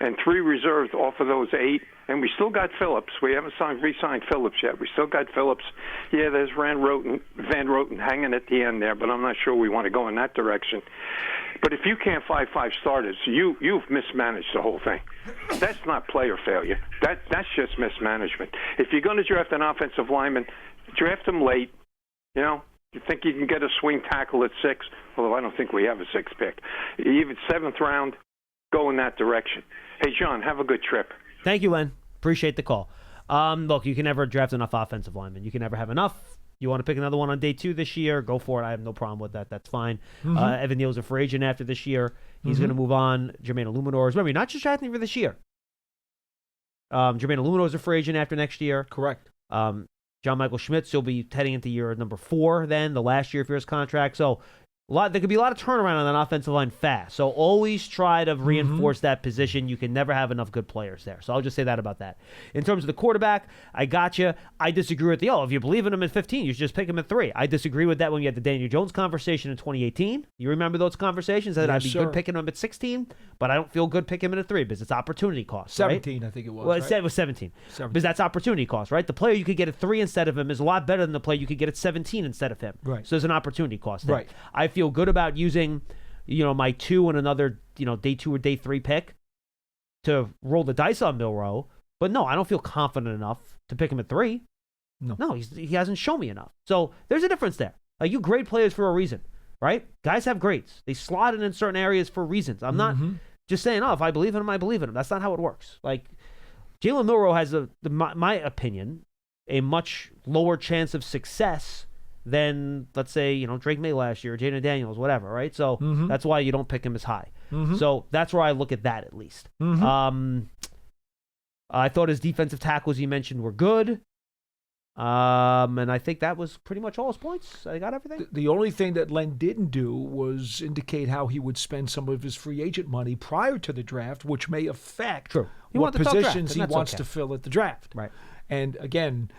and 3 reserves off of those 8, and we still got Phillips. We haven't re-signed Phillips yet. We still got Phillips. Yeah, there's Van Roten hanging at the end there, but I'm not sure we want to go in that direction. But if you can't find 5 starters, you've mismanaged the whole thing. That's not player failure. That's just mismanagement. If you're going to draft an offensive lineman, draft him late. You know, you think you can get a swing tackle at 6, although I don't think we have a 6th pick. Even 7th round, go in that direction. Hey, John, have a good trip. Thank you, Len. Appreciate the call. Look, you can never draft enough offensive linemen. You can never have enough. You want to pick another one on day 2 this year? Go for it. I have no problem with that. That's fine. Evan Neal's a free agent after this year. He's going to move on. Jermaine Illuminor. Remember, you're not just drafting for this year. Jermaine Illuminor is a free agent after next year. Correct. John Michael Schmitz will be heading into year number 4 then, the last year for his contract. So there could be a lot of turnaround on that offensive line fast. So always try to reinforce that position. You can never have enough good players there. So I'll just say that about that. In terms of the quarterback, I got you. I disagree with if you believe in him at 15, you should just pick him at 3. I disagree with that when you had the Daniel Jones conversation in 2018. You remember those conversations? That I'd be good picking him at 16, but I don't feel good picking him at 3 because it's opportunity cost. 17, right? I think it was. Well, right? it was 17. Because that's opportunity cost, right? The player you could get at 3 instead of him is a lot better than the player you could get at 17 instead of him. Right. So there's an opportunity cost there. Right. I feel good about using my 2 and another day 2 or day 3 pick to roll the dice on Milroe, but no, I don't feel confident enough to pick him at 3. No, he hasn't shown me enough. So there's a difference there. You grade players for a reason, right? Guys have grades. They slot in certain areas for reasons. I'm not just saying, if I believe in him, I believe in him. That's not how it works. Like Jalen Milroe has my opinion, a much lower chance of success than, let's say, Drake May last year, Jaden Daniels, whatever, right? So that's why you don't pick him as high. So that's where I look at that, at least. I thought his defensive tackles you mentioned were good. And I think that was pretty much all his points. I got everything. The only thing that Len didn't do was indicate how he would spend some of his free agent money prior to the draft, which may affect what positions he wants to fill at the draft. Right. And again,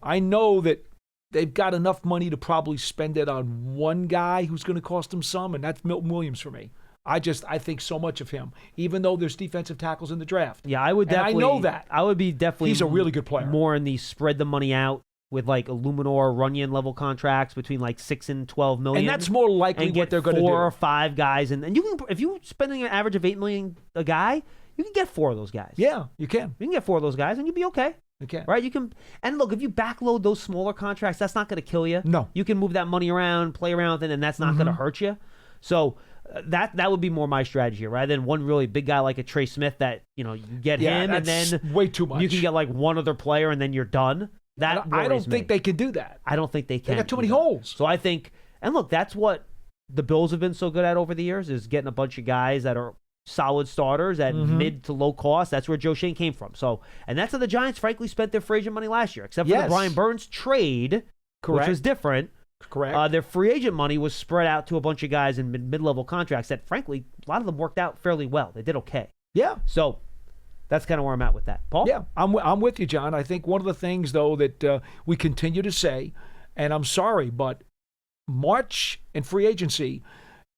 I know that they've got enough money to probably spend it on one guy who's going to cost them some, and that's Milton Williams for me. I think so much of him, even though there's defensive tackles in the draft. Yeah, I would definitely. And I know that. I would be definitely. He's a really good player. More in the spread the money out with Illuminor, Runyon level contracts between 6 and 12 million. And that's more likely what they're going to do. 4 or 5 guys, and you can, if you're spending an average of $8 million a guy, you can get 4 of those guys. Yeah, you can. You can get 4 of those guys, and you'll be okay. Okay. Right? You can, and look, if you backload those smaller contracts, that's not going to kill you. No. You can move that money around, play around with it, and that's not going to hurt you. So that would be more my strategy, rather than one really big guy like a Trey Smith that you get him, and then way too much. You can get one other player, and then you're done. That I don't think they can do that. I don't think they can. They got too many holes. So I think, and look, that's what the Bills have been so good at over the years, is getting a bunch of guys that are solid starters at mid to low cost. That's where Joe Shane came from. So, and that's how the Giants, frankly, spent their free agent money last year, except for the Brian Burns trade, which was different. Correct. Their free agent money was spread out to a bunch of guys in mid-level contracts that, frankly, a lot of them worked out fairly well. They did okay. Yeah. So that's kind of where I'm at with that. Paul? Yeah, I'm with you, John. I think one of the things, though, that we continue to say, and I'm sorry, but March and free agency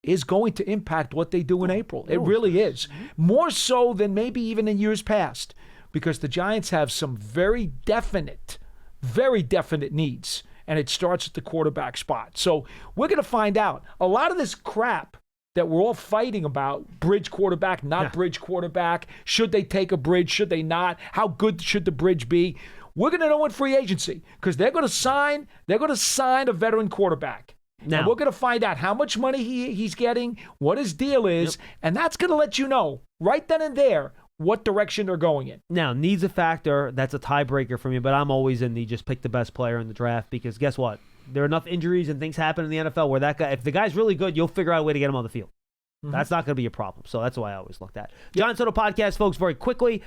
is going to impact what they do in April. It really is. More so than maybe even in years past, because the Giants have some very definite needs, and it starts at the quarterback spot. So we're going to find out. A lot of this crap that we're all fighting about, bridge quarterback, not bridge quarterback, should they take a bridge, should they not, how good should the bridge be, we're going to know in free agency, because they're going to sign a veteran quarterback. Now, and we're going to find out how much money he's getting, what his deal is, and that's going to let you know right then and there what direction they're going in. Now, needs a factor. That's a tiebreaker for me, but I'm always in the just pick the best player in the draft, because guess what? There are enough injuries and things happen in the NFL where that guy, if the guy's really good, you'll figure out a way to get him on the field. That's not going to be a problem. So that's why I always looked at. John Soto Podcast, folks, very quickly.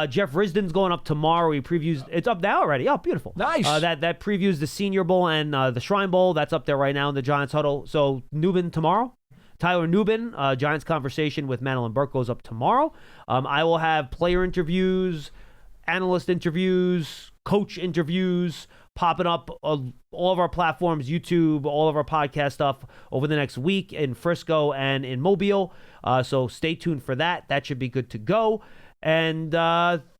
Jeff Risdon's going up tomorrow. He previews. It's up now already. Oh, beautiful. Nice. That previews the Senior Bowl and the Shrine Bowl. That's up there right now in the Giants Huddle. So Nubin tomorrow. Tyler Nubin, Giants Conversation with Madeline Burke goes up tomorrow. I will have player interviews, analyst interviews, coach interviews popping up all of our platforms, YouTube, all of our podcast stuff over the next week in Frisco and in Mobile. So stay tuned for that. That should be good to go. And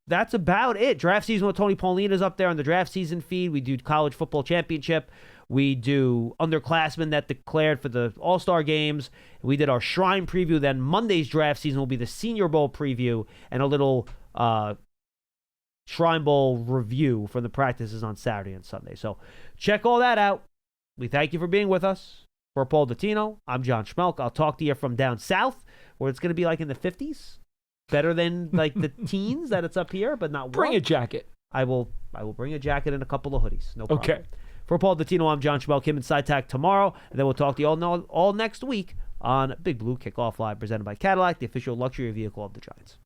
that's about it. Draft season with Tony Paulina is up there on the draft season feed. We do college football championship. We do underclassmen that declared for the All-Star games. We did our Shrine preview. Then Monday's draft season will be the Senior Bowl preview and a little Shrine Bowl review from the practices on Saturday and Sunday. So check all that out. We thank you for being with us. For Paul Dottino, I'm John Schmeelk. I'll talk to you from down south, where it's going to be in the 50s. Better than the teens that it's up here, but not warm. Bring a jacket. I will bring a jacket and a couple of hoodies. No problem. Okay. For Paul Dottino, I'm John Schmeelk. Him and SciTac tomorrow, and then we'll talk to you all next week on Big Blue Kickoff Live, presented by Cadillac, the official luxury vehicle of the Giants.